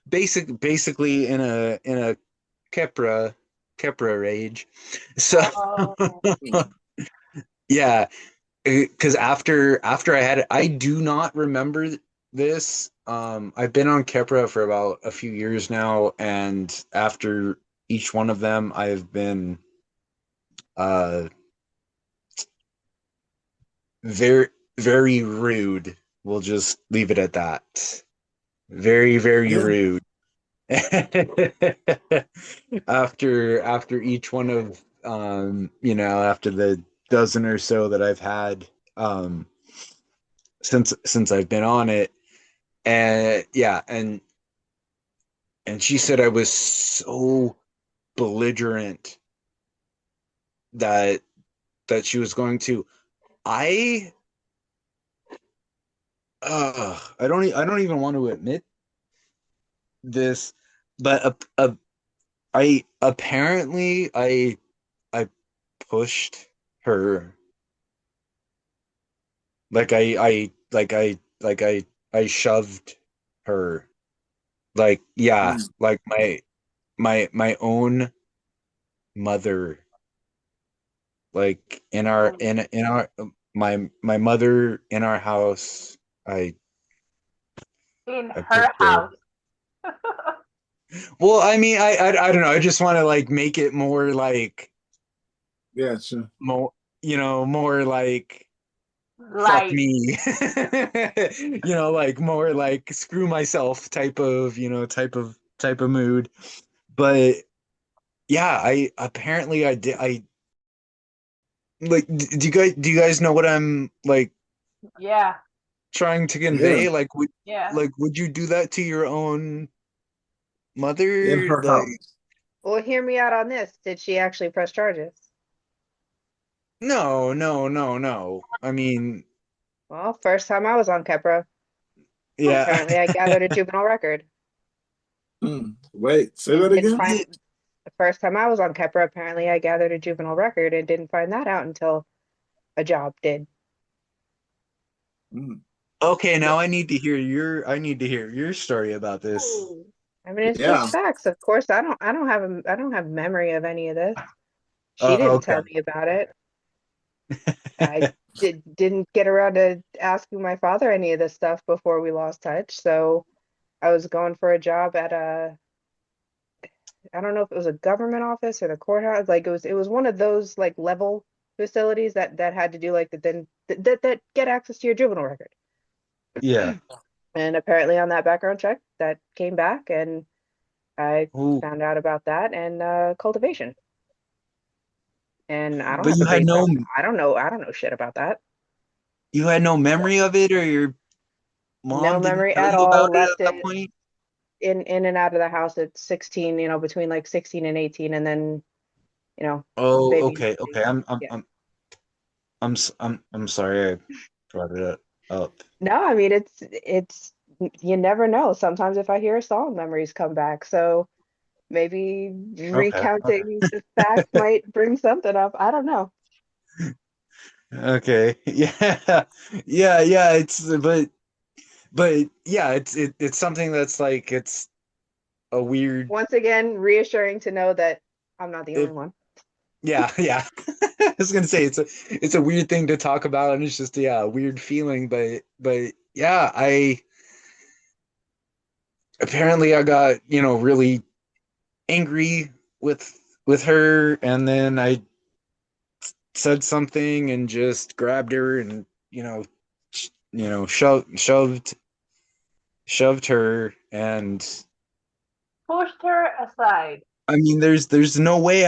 basically in a Kepra rage. So Oh, yeah, because after I had it, I do not remember this. I've been on Kepra for about a few years now, and after each one of them, I've been uh very very rude. We'll just leave it at that. Very very Yeah. rude. After each one of after the dozen or so that I've had since I've been on it. And yeah, and she said I was so belligerent that she was going to. I I don't even want to admit this, but I apparently I pushed her, I shoved her, like, yeah, Mm. like my own mother, like in our my mother in our house. In I her picked a house. well, I mean, I don't know. I just want to like make it more like Yeah, sure. more, more like fuck Like, me, like more like screw myself type of, type of mood. But yeah, I apparently I did. I like. Do you guys know what I'm like yeah, trying to Yeah, convey? Like, yeah. would you do that to your own in mother? her Like, house. Well, hear me out on this. Did she actually press charges? no, no, no, no. I mean, Well, first time I was on Kepra, yeah. apparently I gathered a juvenile record. Wait, say And that didn't again? find the first time I was on Kepra, apparently I gathered a juvenile record and didn't find that out until a job did. Mm. Okay, No, now I need to hear your story about this. I mean, it's yeah. just facts. Of course, I don't have memory of any of this. She Oh, didn't okay. tell me about it. I didn't get around to asking my father any of this stuff before we lost touch. So I was going for a job at I don't know if it was a government office or the courthouse. Like it was one of those like level facilities that had to do like that get access to your juvenile record. Yeah. And apparently on that background check that came back and I Ooh. found out about that and cultivation. And I don't But have a you had no baseline. I don't know shit about that. you had no memory of it, or your No mom didn't memory tell at you all. about it at Left that it point? in and out of the house at 16, between like 16 and 18 and then, Oh, baby. okay, okay. I'm I'm Yeah. I'm I'm sorry I brought it up. No, I mean it's you never know. Sometimes if I hear a song, memories come back. So maybe Okay, okay. recounting the facts might bring something up. I don't know. Okay. Yeah. Yeah, yeah, but yeah, it's something that's like it's a weird Once again, reassuring to know that I'm not the only it one. yeah, yeah. I was gonna say it's a weird thing to talk about, and it's just, yeah, a weird feeling, but yeah, I apparently I got, really angry with her, and then I said something and just grabbed her and, shoved her. And Pushed her aside. I mean, there's no way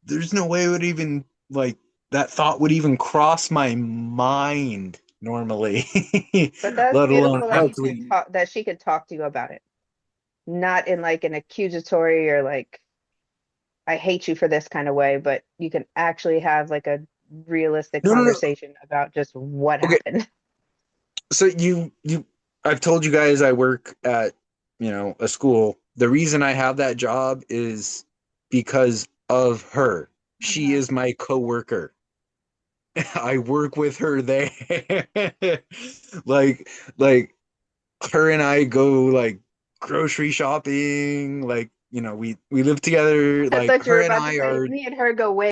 there's no way it would even like that thought would even cross my mind normally, But that's let alone beautiful that you could actually. talk that she could talk to you about it. Not in like an accusatory or like I hate you for this kind of way, but you can actually have like a realistic No, no, no. conversation about just what Okay, happened. so I've told you guys I work at, a school. The reason I have that job is because of her. She Mm-hmm. is my coworker. I work with her there. like like her and I go like grocery shopping, like, we live together, I like thought you were her and about to I say are. me and her go way.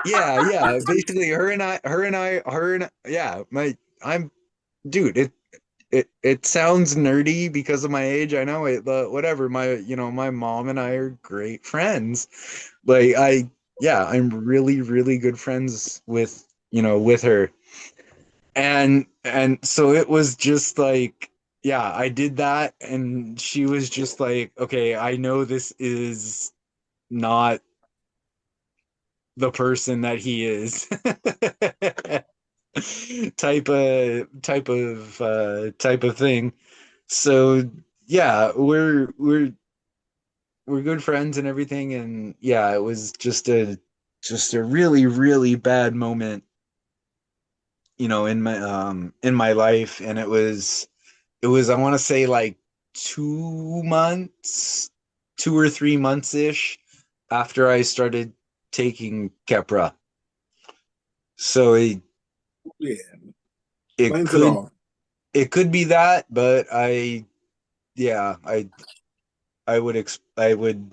Yeah, yeah, basically her and I, yeah, I'm dude, it sounds nerdy because of my age, I know it, but whatever. My mom and I are great friends. Like, yeah, I'm really, really good friends with her. And so it was just like, yeah, I did that, and she was just like, okay, I know this is not the person that he is. Type of thing. So yeah, we're good friends and everything, and yeah, it was just a really, really bad moment, in my life. And it was I want to say like 2 months, 2 or 3 months ish after I started taking Kepra. So Yeah, it explains it could all. it could be that, but yeah, I would,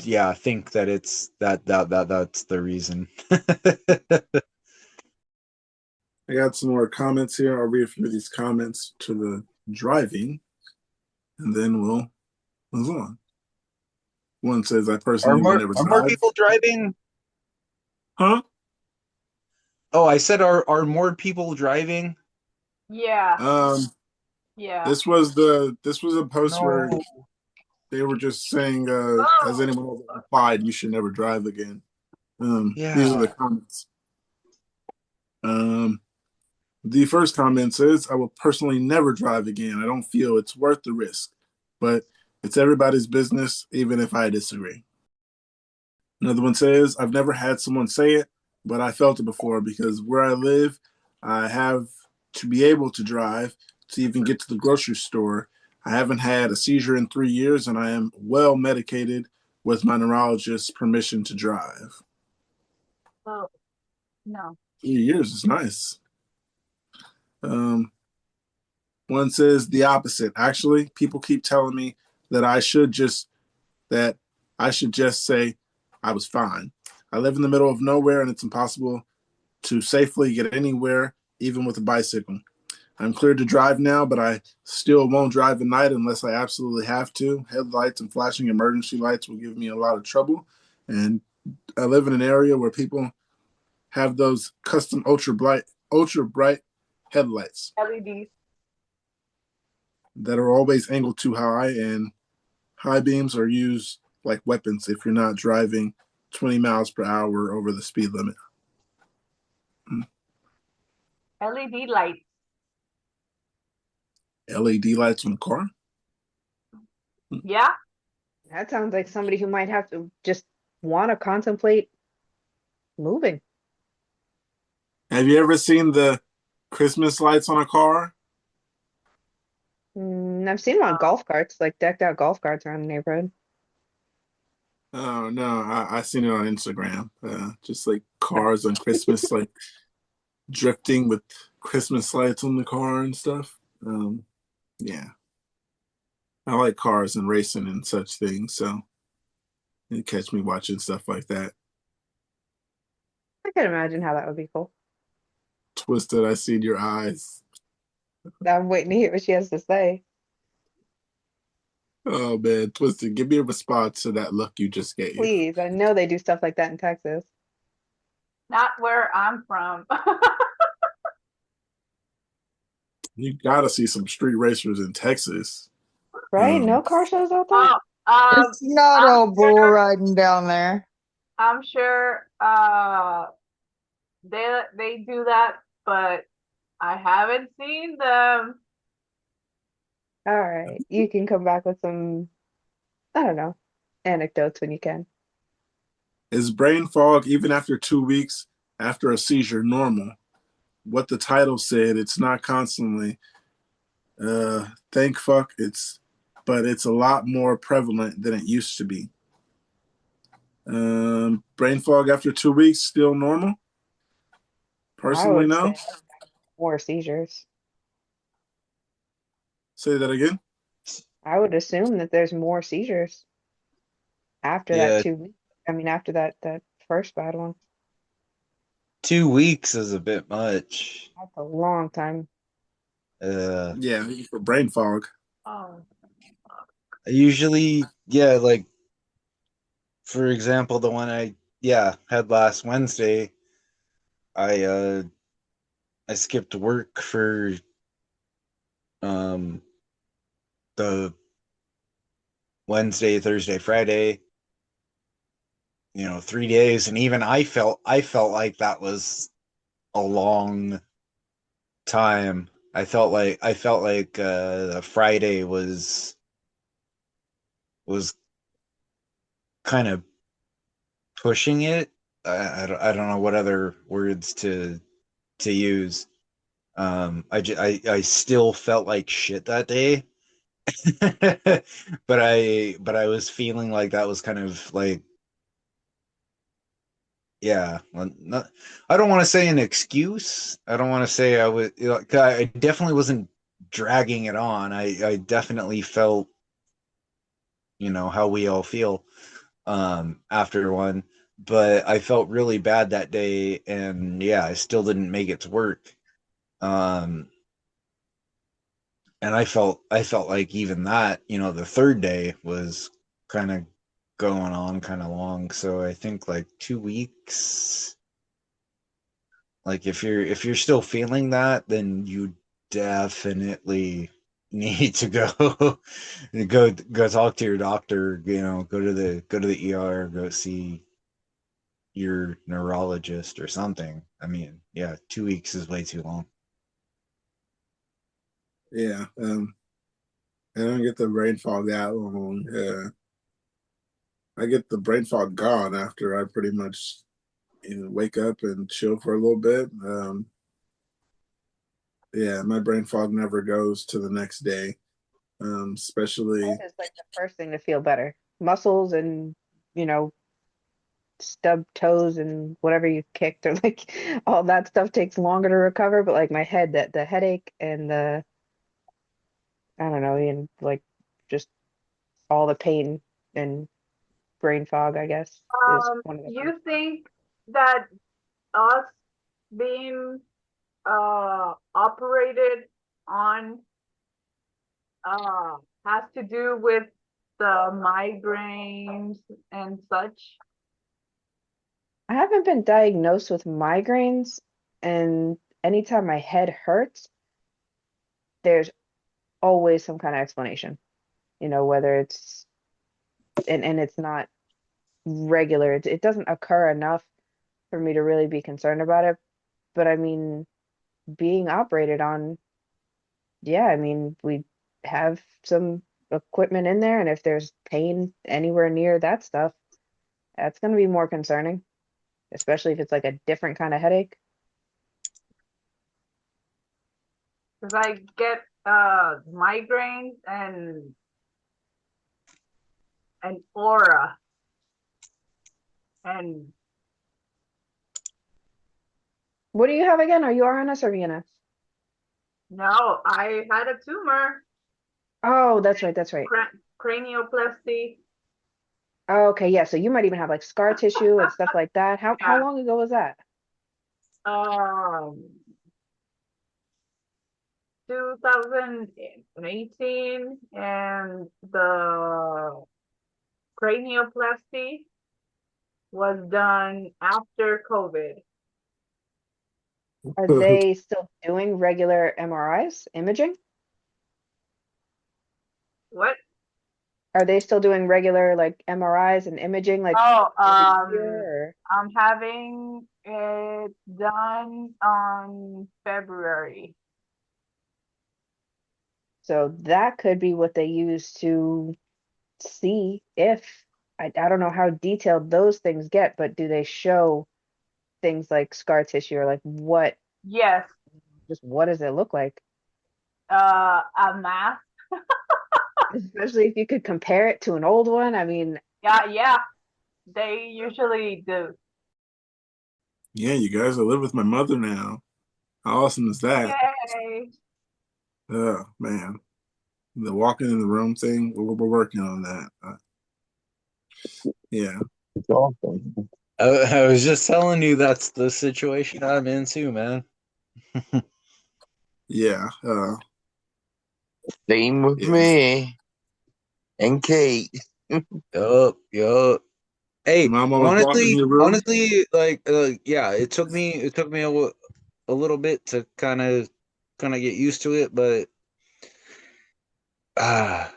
yeah, think that it's that's the reason. I got some more comments here. I'll read a few of these comments to the driving, and then we'll move on. One says, "I personally will never Are more drive." people driving? Huh? Oh, I said, are more people driving? Yeah. Um, Yeah. this was a post where No. they were just saying, "Has Oh. anyone ever implied you should never drive again?" These are the Yeah. comments. Um, the first comment says, "I will personally never drive again. I don't feel it's worth the risk, but it's everybody's business, even if I disagree." Another one says, "I've never had someone say it, but I felt it before because where I live, I have to be able to drive to even get to the grocery store. I haven't had a seizure in 3 years, and I am well medicated with my neurologist's permission to drive." Oh. No. 3 years is nice. Um, One says the opposite. Actually, people keep telling me that that I should just say I was fine. I live in the middle of nowhere, and it's impossible to safely get anywhere, even with a bicycle. I'm cleared to drive now, but I still won't drive at night unless I absolutely have to. Headlights and flashing emergency lights will give me a lot of trouble. And I live in an area where people have those custom ultra bright headlights LEDs. that are always angled too high, and high beams are used like weapons if you're not driving 20 miles per hour over the speed limit. LED lights. LED lights on the car? Yeah. That sounds like somebody who might have to just want to contemplate moving. Have you ever seen the Christmas lights on a car? I've seen them on golf carts, like decked out golf carts around the neighborhood. Oh no, I seen it on Instagram. Just like cars on Christmas, like drifting with Christmas lights on the car and stuff. Yeah, I like cars and racing and such things, so you catch me watching stuff like that. I can imagine how that would be cool. Twisted, I seen your eyes. I'm waiting to hear what she has to say. Oh man, Twisted, give me a response to that look you just gave. Please, I know they do stuff like that in Texas. Not where I'm from. You gotta see some street racers in Texas. Right? No car shows out there? It's not I'm all bull sure, riding down there. I'm sure they do that, but I haven't seen them. All right. You can come back with some, I don't know, anecdotes when you can. Is brain fog even after 2 weeks after a seizure normal? What the title said, it's not constantly. Thank fuck but it's a lot more prevalent than it used to be. Brain fog after 2 weeks still normal? I Personally, would no. say more seizures. Say that again. I would assume that there's more seizures after that Yeah, 2 weeks. I mean, after that first bad one. 2 weeks is a bit much. That's a long time. Yeah, for brain fog. Oh. Usually, yeah, like for example, the one I had last Wednesday, I I skipped work for um the Wednesday, Thursday, Friday, 3 days, and even I felt like that was a long time. I felt like the Friday was kind of pushing it. I don't know what other words to use. I still felt like shit that day, but I was feeling like that was kind of like, yeah, well, not, I don't want to say an excuse. I don't want to say I was, 'cause I definitely wasn't dragging it on. I definitely felt, how we all feel after one, but I felt really bad that day, and yeah, I still didn't make it to work. Um, and I felt like even that, the third day was kind of going on kind of long. So I think like 2 weeks. Like if you're still feeling that, then you definitely need to go go talk to your doctor, go to the ER, go see your neurologist or something. I mean, yeah, 2 weeks is way too long. Yeah. I don't get the brain fog that long. I get the brain fog gone after I pretty much wake up and chill for a little bit. Yeah, my brain fog never goes to the next day. Especially That is like the first thing to feel better. Muscles and, you know, stub toes and whatever you kicked or like all that stuff takes longer to recover. But like my head, that the headache and the, I don't know, and like just all the pain and brain fog, I guess, is one of the first. You think that us being operated on has to do with the migraines and such? I haven't been diagnosed with migraines, and anytime my head hurts, there's always some kind of explanation. Whether it's and it's not regular. It doesn't occur enough for me to really be concerned about it. But I mean, being operated on, yeah, I mean, we have some equipment in there, and if there's pain anywhere near that stuff, that's going to be more concerning, especially if it's like a different kind of headache. Because I get migraines and aura and What do you have again? Are you RNS or VNS? no, I had a tumor, Oh, that's right, that's right. cranioplasty. Oh, okay, yeah, so you might even have like scar tissue and stuff like that. How Yeah. long ago was that? 2018, and the cranioplasty was done after COVID. Are they still doing regular MRIs, imaging? What? Are they still doing regular like MRIs and imaging like Oh, every year? I'm having it done on February. So that could be what they use to see if I don't know how detailed those things get, but do they show things like scar tissue or like Yes, what does it look like? a mass. Especially if you could compare it to an old one. I mean, Yeah, they usually do. yeah, you guys, I live with my mother now. How awesome is that? Yay. Oh man, the walking in the room thing. We're working on that. Yeah. It's awesome. I was just telling you that's the situation I'm in too, man. Yeah. Same with Yeah. me and Kate. Yup. Hey, Mom always walking in your room. honestly, like, yeah, it took me a little bit to kind of get used to it, but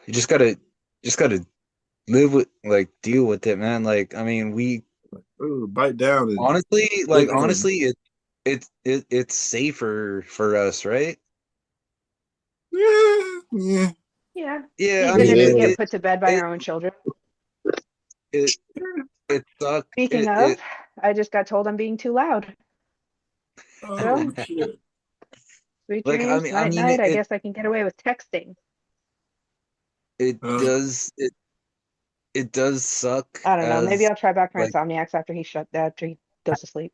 you just gotta live with, like, deal with it, man. Like, I mean, Ooh, bite down and honestly, live in. it's safer for us, right? Yeah. yeah, Yeah, I even mean, if you Yeah. get put to bed by it your own children. it it sucks. Speaking of, I just got told I'm being too loud. Oh So, shit. sweet Like, dreams, I night mean, night. I guess I can get away with texting. it Uh, does it does suck I don't know. Maybe as, I'll try back for like, Insomniacs after he goes to sleep.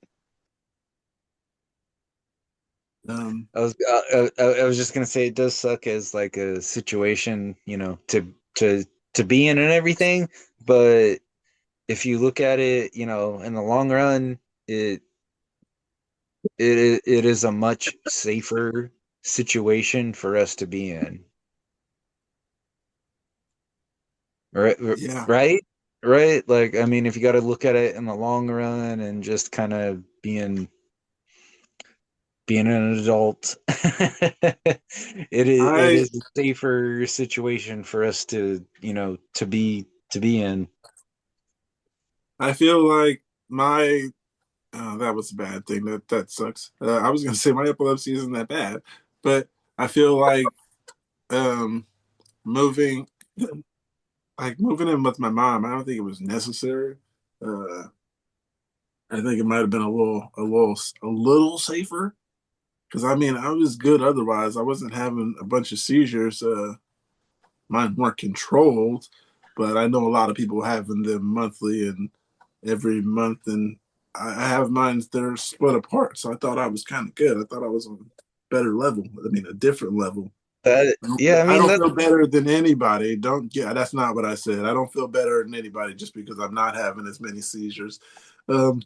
um. I was just gonna say it does suck as like a situation, to be in and everything, but if you look at it, in the long run, it it is a much safer situation for us to be in. Right, Yeah, right, right. Like, I mean, if you got to look at it in the long run and just kind of being an adult, it I is a safer situation for us to, to be in. I feel like my that was a bad thing. That sucks. I was gonna say my epilepsy isn't that bad, but I feel like um, moving moving in with my mom. I don't think it was necessary. Uh, I think it might have been a little safer because I mean I was good otherwise. I wasn't having a bunch of seizures. Mine weren't controlled, but I know a lot of people having them monthly and every month, and I have mine they're split apart. So I thought I was kind of good. I thought I was on a better level. I mean, a different level. That, yeah, I I mean don't that. feel better than anybody. Don't yeah, that's not what I said. I don't feel better than anybody just because I'm not having as many seizures.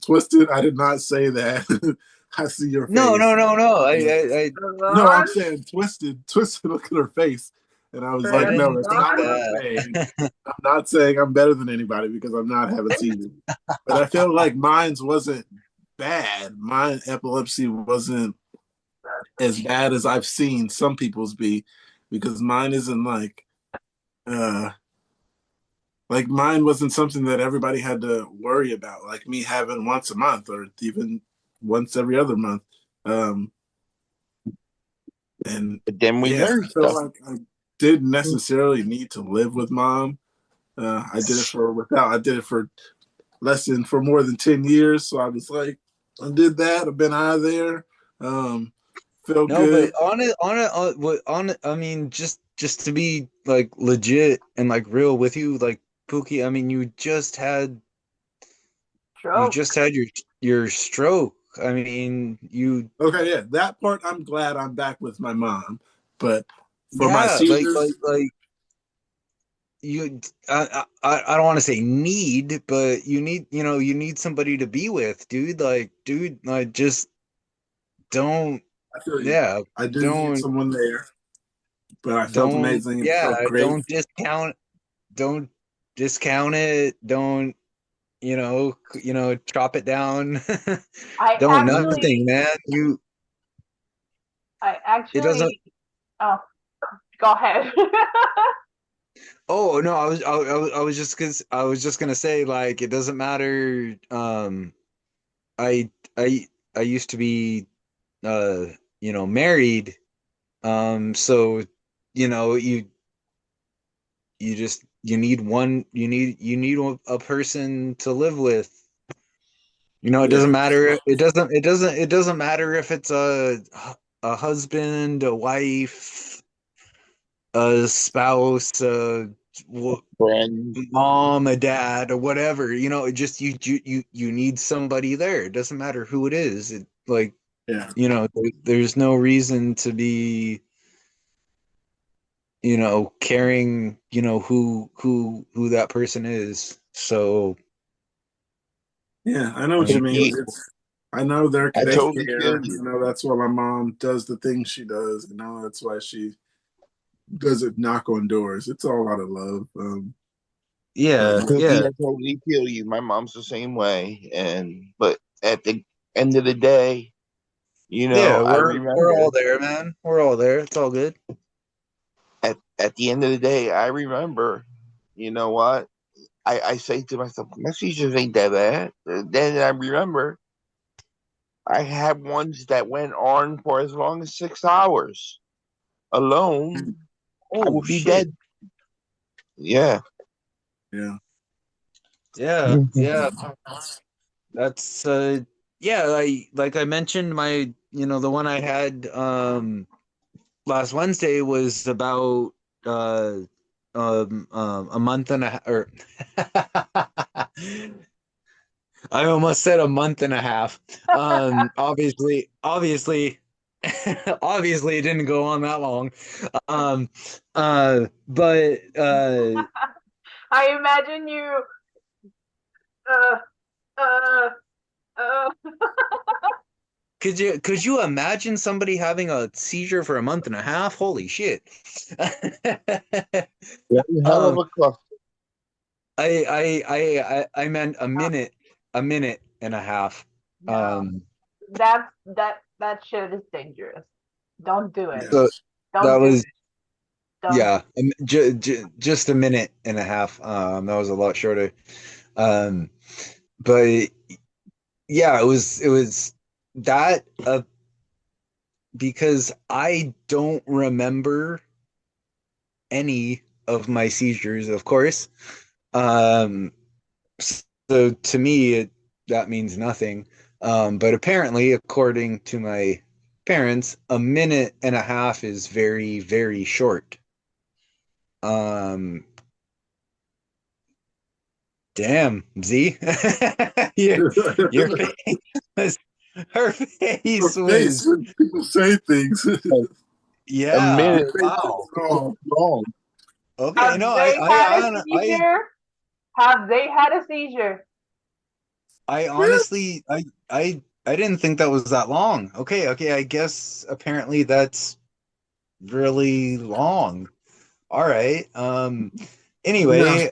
Twisted, I did not say that. I see your No, no, face. no, no. No, I'm Ron, saying twisted. Twisted look at her face. And I was I like, no, didn't that's think not Ron. what I'm that. saying. I'm not saying I'm better than anybody because I'm not having seizures. But I feel like mine's wasn't bad. Mine epilepsy wasn't as bad as I've seen some people's be because mine isn't uh like mine wasn't something that everybody had to worry about, like me having once a month or even once every other month. Um and But then we yeah, learn I feel stuff. like I didn't necessarily need to live with mom. I did it for for more than 10 years. So I was like, I did that. I've been out of there. Um, feel No, but good. I mean, just to be like legit and like real with you, like Pookie, I mean, you Stroke. just had your stroke. I mean, Okay, yeah, that part I'm glad I'm back with my mom. But for my yeah, seizures, you, I don't want to say need, but you need somebody to be with, dude. Like, dude, like, just don't, I feel you. yeah, I do need don't, someone there, but I felt amazing and yeah, felt great. don't discount it. Don't, chop it down. I Don't Mm. nothing, actually, man. I It doesn't. actually, oh, go ahead. Oh no, I was just gonna say, like, it doesn't matter. I I I used to be uh married. So you just you need a person to live with. It doesn't Yeah, matter. It doesn't matter if it's a husband, a wife, a spouse, Friend. mom, a dad, or whatever. It just you need somebody there. It doesn't matter who it is. It, like, yeah, there's no reason to be caring who that person is. So yeah. I know what I you mean, mean. I know I they totally feel care. you. I know that's why my mom does the things she does. I know that's why she doesn't knock on doors. It's all out of love. But yeah, yeah, Cookie, yeah, I totally feel you. My mom's the same way. But at the end of the day, yeah. I We're remember all there, man. We're all there. It's all good. at the end of the day, I remember, you know what? I say to myself, my seizures ain't that bad. Then I remember I had ones that went on for as long as 6 hours. Alone, I Oh would be shit. dead. Yeah. yeah, Yeah, yeah. That's yeah, like I mentioned, my the one I had last Wednesday was about a month and a half, or I almost said a month and a half. Obviously obviously it didn't go on that long. Um but I imagine you, uh, uh, uh. could you imagine somebody having a seizure for a month and a half? Holy shit. One hell of um a cluster. I meant a minute and a half. No, Um that shit is dangerous. Don't do it. so Yes. that Don't do was it. Don't. yeah, just a minute and a half. That was a lot shorter. Um but yeah, it was that because I don't remember any of my seizures, of course. Um, so to me, that means nothing. But apparently, according to my parents, a minute and a half is very, very short. Um, damn, Z, your your face, her Her face face was, when people say things. A yeah, minute Her face wow. is wrong. long. Okay, Have no, they had a seizure? Have they had a seizure? I What? honestly, I didn't think that was that long. Okay, I guess apparently that's really long. All right. Now, Anyway,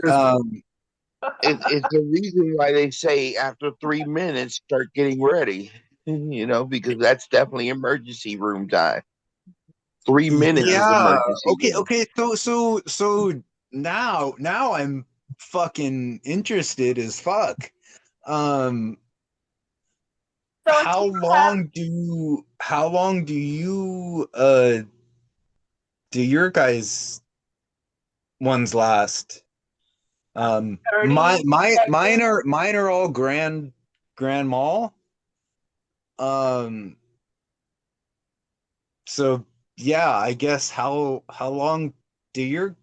It's the reason why they say after 3 minutes, start getting ready. Because that's definitely emergency room time. 3 minutes is yeah. emergency room. Okay. So now I'm fucking interested as fuck. Um, So you have how long do you do your guys ones last? 30 Mine seconds. are all grand mal. Um, so yeah, I guess how long do your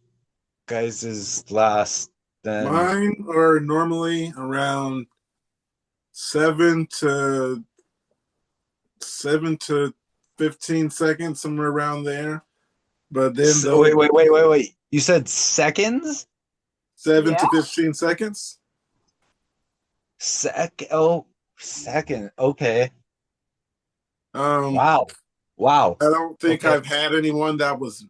guys's last then? mine are normally around 7 to 15 seconds, somewhere around there. But then they'll Wait. You said seconds? 7 to 15 seconds. Second. Okay. Um, Wow. Wow. I don't think Okay. I've had anyone that was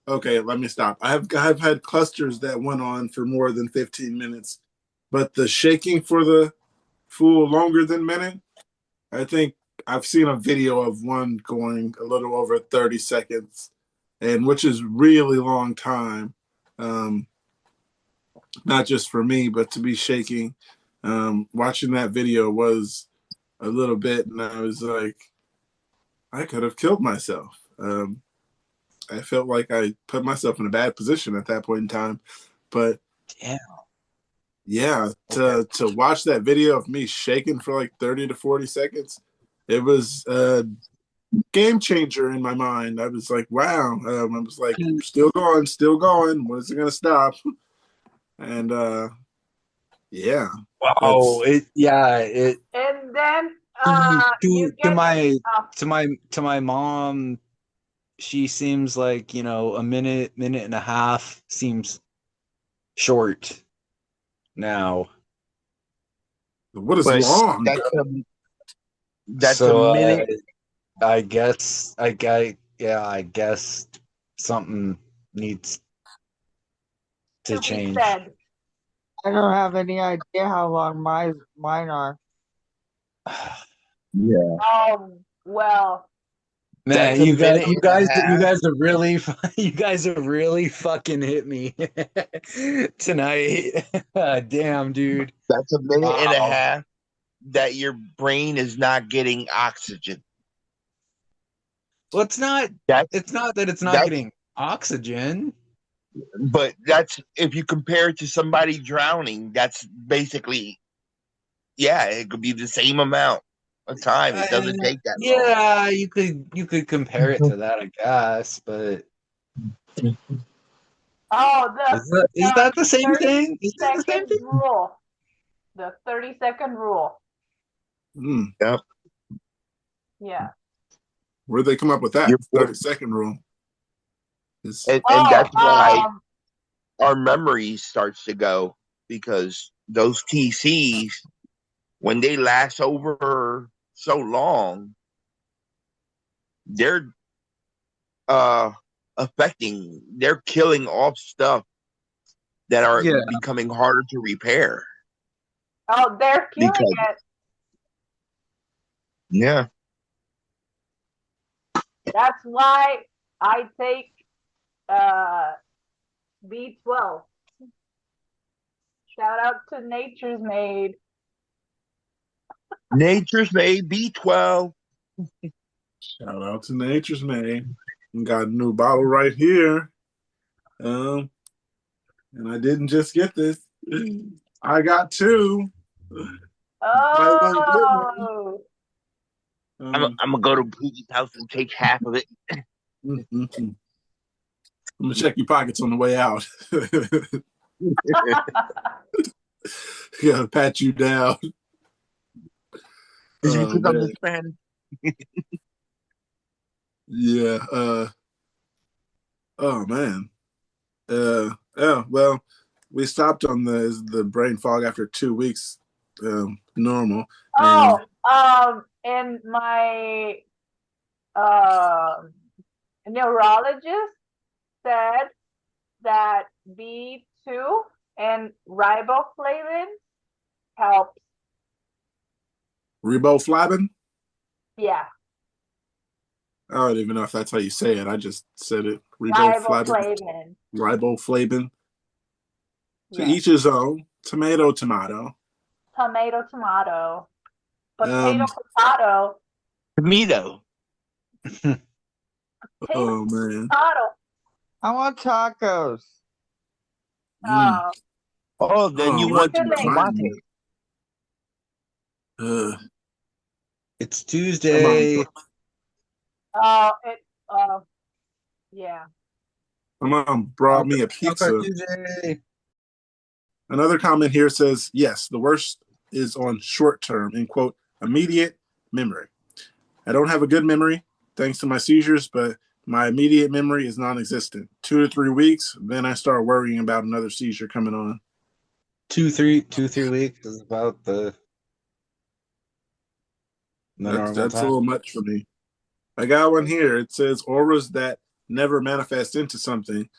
okay. Let me stop. I've had clusters that went on for more than 15 minutes, but the shaking for the full longer than minute, I think I've seen a video of one going a little over 30 seconds, and which is really long time. Um, not just for me, but to be shaking. Watching that video was a little bit, and I was like, I could have killed myself. I felt like I put myself in a bad position at that point in time. But Damn. yeah, Okay. to watch that video of me shaking for like 30 to 40 seconds, it was a game changer in my mind. I was like, wow. I was like, still going, still going. When is it going to stop? And yeah, Wow. that's And then you To get my mom, she seems like, a minute and a half seems short now. what is But long. that's a So minute. I guess something needs to to be change. said. I don't have any idea how long mine are. Yeah. Well, Man, That's a minute you and a half. guys are really you guys are really fucking hit me tonight. Damn, dude. That's a minute and a Wow. half that your brain is not getting oxygen. Well, That's it's not that it's not that's getting oxygen. but that's if you compare it to somebody drowning, that's basically it could be the same amount of time. It doesn't take that long. Yeah, you could compare it to that, I guess, but the is that the same 30 thing? Is that the same seconds thing? rule. The 30-second rule. Yep. Yeah. Where'd they come up with that Your 30-second rule? and that's why our memory starts to go because those TCs, when they last over so long, they're affecting, they're killing off stuff that are Yeah. becoming harder to repair. Oh, they're killing Because it. yeah, That's why I take B12. Shout out to Nature's Made. Nature's Made B12. Shout out to Nature's Made. Got a new bottle right here. And I didn't just get this. I got two. Buy one, get one. Oh, I'm gonna go to Poogie's house and take half of it. I'm gonna check your pockets on the way out. Gotta pat you down. Is it Oh, because I'm man. Hispanic? Yeah. Oh man. Oh well, we stopped on the brain fog after 2 weeks. Normal. And and my neurologist said that B2 and riboflavin helps. riboflavin. Yeah, I don't even know if that's how you say it. I just said it. Riboflavin. riboflavin. Riboflavin. To Yeah. each his own. Tomato. Tomato, tomato. Potato, potato. Tomato. Potato, Oh man. potato. I want tacos. Oh, then you want Good thing. tomate. It's Tuesday. Yeah. My mom brought me a pizza. Tuesday. Another comment here says, yes, the worst is on short term, in quote, immediate memory. I don't have a good memory thanks to my seizures, but my immediate memory is non-existent. 2 to 3 weeks, then I start worrying about another seizure coming on. 2-3 weeks is about the normal That's a time. little much for me. I got one here. It says auras that never manifest into something.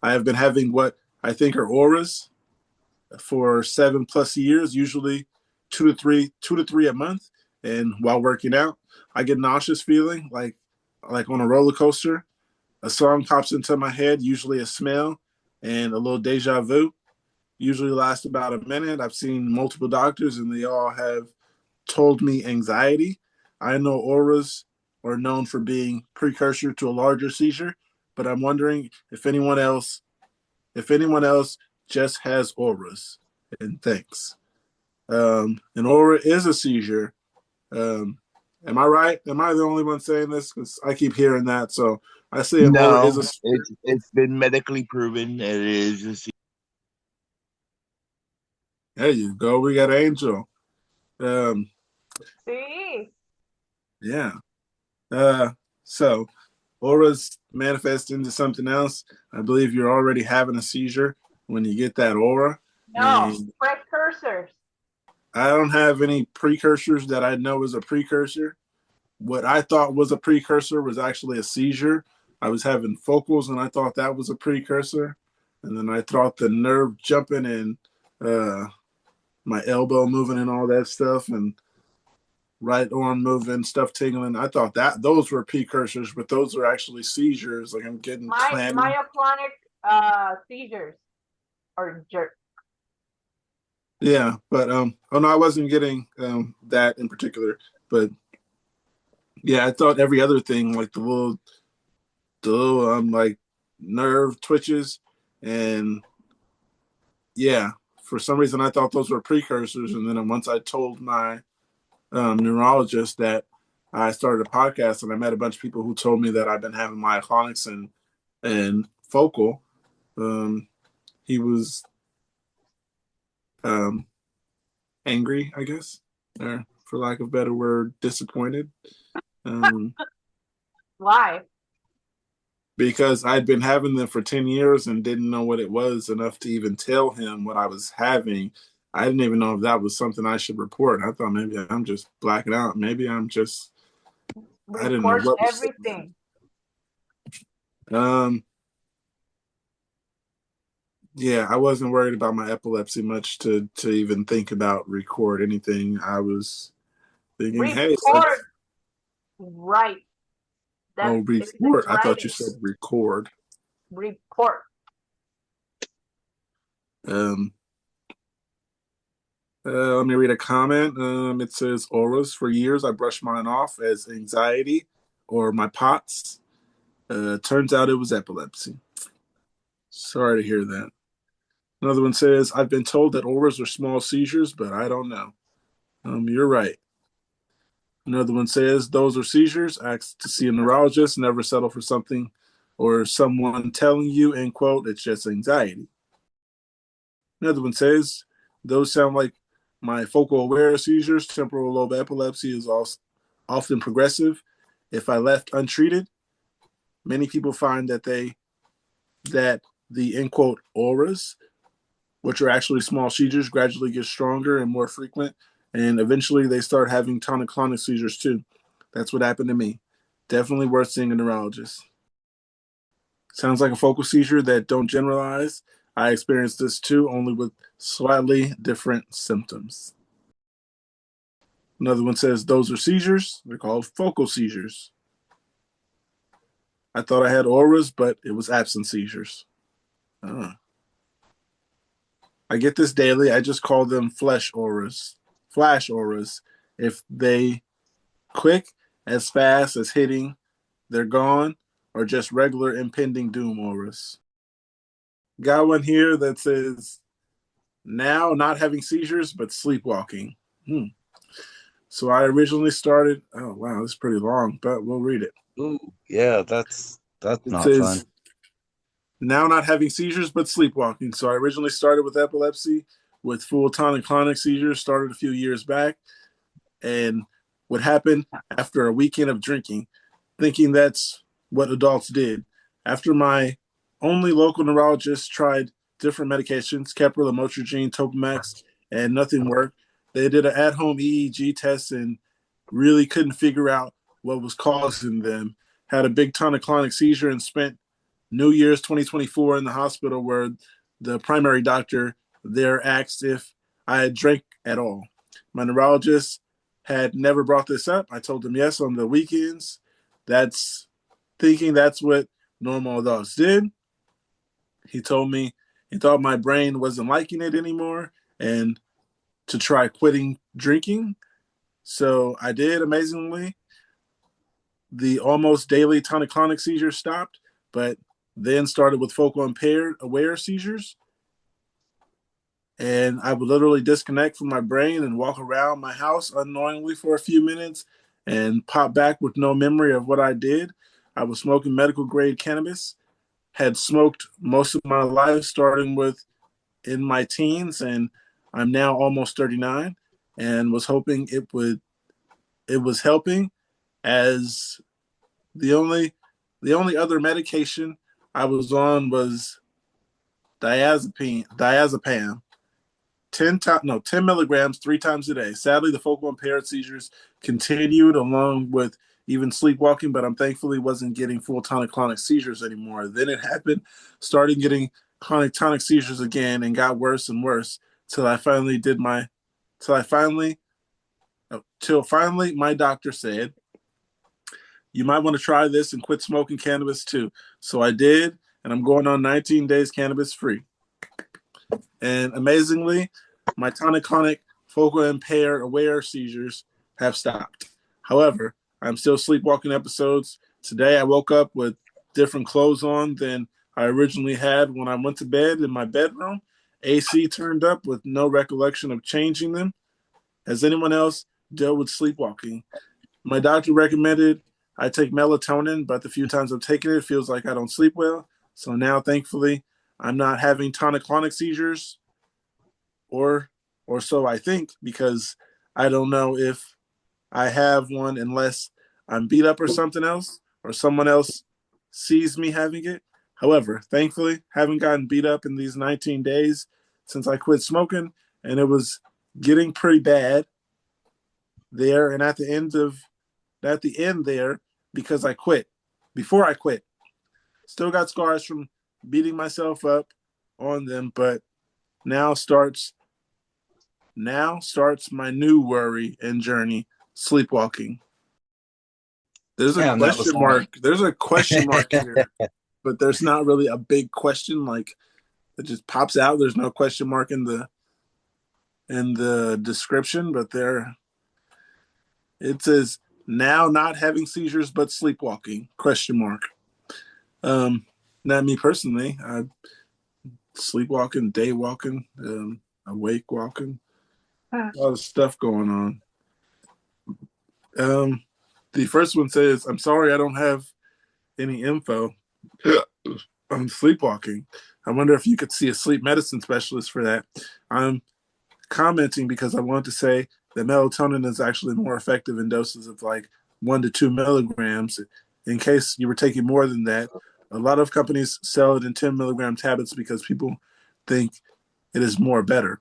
I have been having what I think are auras for 7+ years, usually 2 to 3 a month. And while working out, I get nauseous feeling like on a roller coaster. A song pops into my head, usually a smell, and a little deja vu. Usually lasts about a minute. I've seen multiple doctors, and they all have told me anxiety. I know auras are known for being precursor to a larger seizure, but I'm wondering if anyone else just has auras. And thanks. An aura is a seizure. Am I right? Am I the only one saying this? Because I keep hearing that. So I say an aura is No, a seizure. it's been medically proven that it is a seizure. There you go. We got Angel. See? Yeah. So auras manifest into something else. I believe you're already having a seizure when you get that aura. No, And precursors. I don't have any precursors that I know is a precursor. What I thought was a precursor was actually a seizure. I was having focals, and I thought that was a precursor. And then I thought the nerve jumping and my elbow moving and all that stuff, and right arm moving, stuff tingling. I thought that those were precursors, but those are actually seizures. Like I'm getting clammy. Myoclonic seizures or jerk. Yeah, but oh no, I wasn't getting that in particular. But yeah, I thought every other thing, like the little like nerve twitches, and yeah, for some reason I thought those were precursors. And then once I told my neurologist that I started a podcast, and I met a bunch of people who told me that I've been having myoclonics and focal, he was angry, I guess, or for lack of a better word, disappointed. Why? Because I'd been having them for 10 years and didn't know what it was enough to even tell him what I was having. I didn't even know if that was something I should report. I thought maybe I'm just blacking out. Maybe I'm just I didn't know Report what was said. everything. Yeah, I wasn't worried about my epilepsy much to even think about record anything. I was thinking, hey, Report. Right. That's it's in report. I thought you writing. said record. Report. Um, let me read a comment. It says auras. For years, I brushed mine off as anxiety or my POTS. Turns out it was epilepsy. Sorry to hear that. Another one says, I've been told that auras are small seizures, but I don't know. You're right. Another one says, those are seizures. Ask to see a neurologist. Never settle for something or someone telling you, end quote, it's just anxiety. Another one says, those sound like my focal aware seizures. Temporal lobe epilepsy is also often progressive. If I left untreated, many people find that the end quote auras, which are actually small seizures, gradually get stronger and more frequent, and eventually they start having tonic-clonic seizures too. That's what happened to me. Definitely worth seeing a neurologist. Sounds like a focal seizure that don't generalize. I experienced this too, only with slightly different symptoms. Another one says those are seizures. They're called focal seizures. I thought I had auras, but it was absent seizures. I get this daily. I just call them flash auras. If they quick, as fast as hitting, they're gone, or just regular impending doom auras. Got one here that says, now not having seizures, but sleepwalking. So I originally started, oh wow, this is pretty long, but we'll read it. Ooh, yeah, that's It not says, fun. now not having seizures, but sleepwalking. So I originally started with epilepsy with full tonic-clonic seizures, started a few years back. And what happened after a weekend of drinking, thinking that's what adults did. After my only local neurologist tried different medications, Keppra, lamotrigine, Topamax, and nothing worked. They did an at-home EEG test and really couldn't figure out what was causing them. Had a big tonic-clonic seizure and spent New Year's 2024 in the hospital where the primary doctor there asked if I had drank at all. My neurologist had never brought this up. I told him yes on the weekends. That's thinking that's what normal adults did. He told me he thought my brain wasn't liking it anymore and to try quitting drinking. So I did amazingly. The almost daily tonic-clonic seizures stopped, but then started with focal impaired aware seizures. And I would literally disconnect from my brain and walk around my house unknowingly for a few minutes and pop back with no memory of what I did. I was smoking medical grade cannabis, had smoked most of my life, starting with in my teens, and I'm now almost 39, and was hoping it was helping, as the only other medication I was on was diazepam 10 milligrams 3 times a day. Sadly, the focal impaired seizures continued along with even sleepwalking, but I'm thankfully wasn't getting full tonic-clonic seizures anymore. Then it happened, started getting chronic tonic seizures again and got worse and worse till finally my doctor said, you might want to try this and quit smoking cannabis too. So I did, and I'm going on 19 days cannabis free. And amazingly, my tonic-clonic focal impaired aware seizures have stopped. However, I'm still sleepwalking episodes. Today I woke up with different clothes on than I originally had when I went to bed in my bedroom. AC turned up with no recollection of changing them. Has anyone else dealt with sleepwalking? My doctor recommended I take melatonin, but the few times I've taken it, it feels like I don't sleep well. So now, thankfully, I'm not having tonic-clonic seizures, or so I think, because I don't know if I have one unless I'm beat up or something else, or someone else sees me having it. However, thankfully, haven't gotten beat up in these 19 days since I quit smoking, and it was getting pretty bad there. And at the end of at the end there, because I quit, before I quit, still got scars from beating myself up on them, but now starts my new worry and journey, sleepwalking. There's a And that was question mark. There's a question mark here, but there's not really a big question like it just pops out. There's no question mark in the description, but there it says now not having seizures but sleepwalking, question mark. Not me personally. I sleepwalking, day walking, awake walking, a lot of stuff going on. The first one says, I'm sorry I don't have any info on sleepwalking. I wonder if you could see a sleep medicine specialist for that. I'm commenting because I want to say that melatonin is actually more effective in doses of like 1 to 2 milligrams. In case you were taking more than that, a lot of companies sell it in 10 milligram tablets because people think it is more better.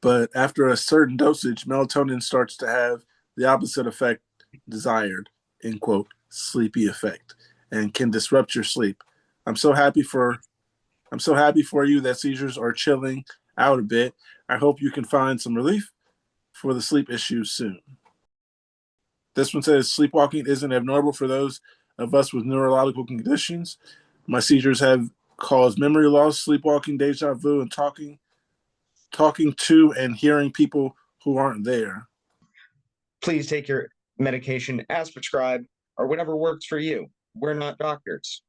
But after a certain dosage, melatonin starts to have the opposite effect desired, end quote, sleepy effect, and can disrupt your sleep. I'm so happy for you that seizures are chilling out a bit. I hope you can find some relief for the sleep issues soon. This one says sleepwalking isn't abnormal for those of us with neurological conditions. My seizures have caused memory loss, sleepwalking, deja vu, and talking to and hearing people who aren't there. Please take your medication as prescribed or whatever works for you. We're not doctors.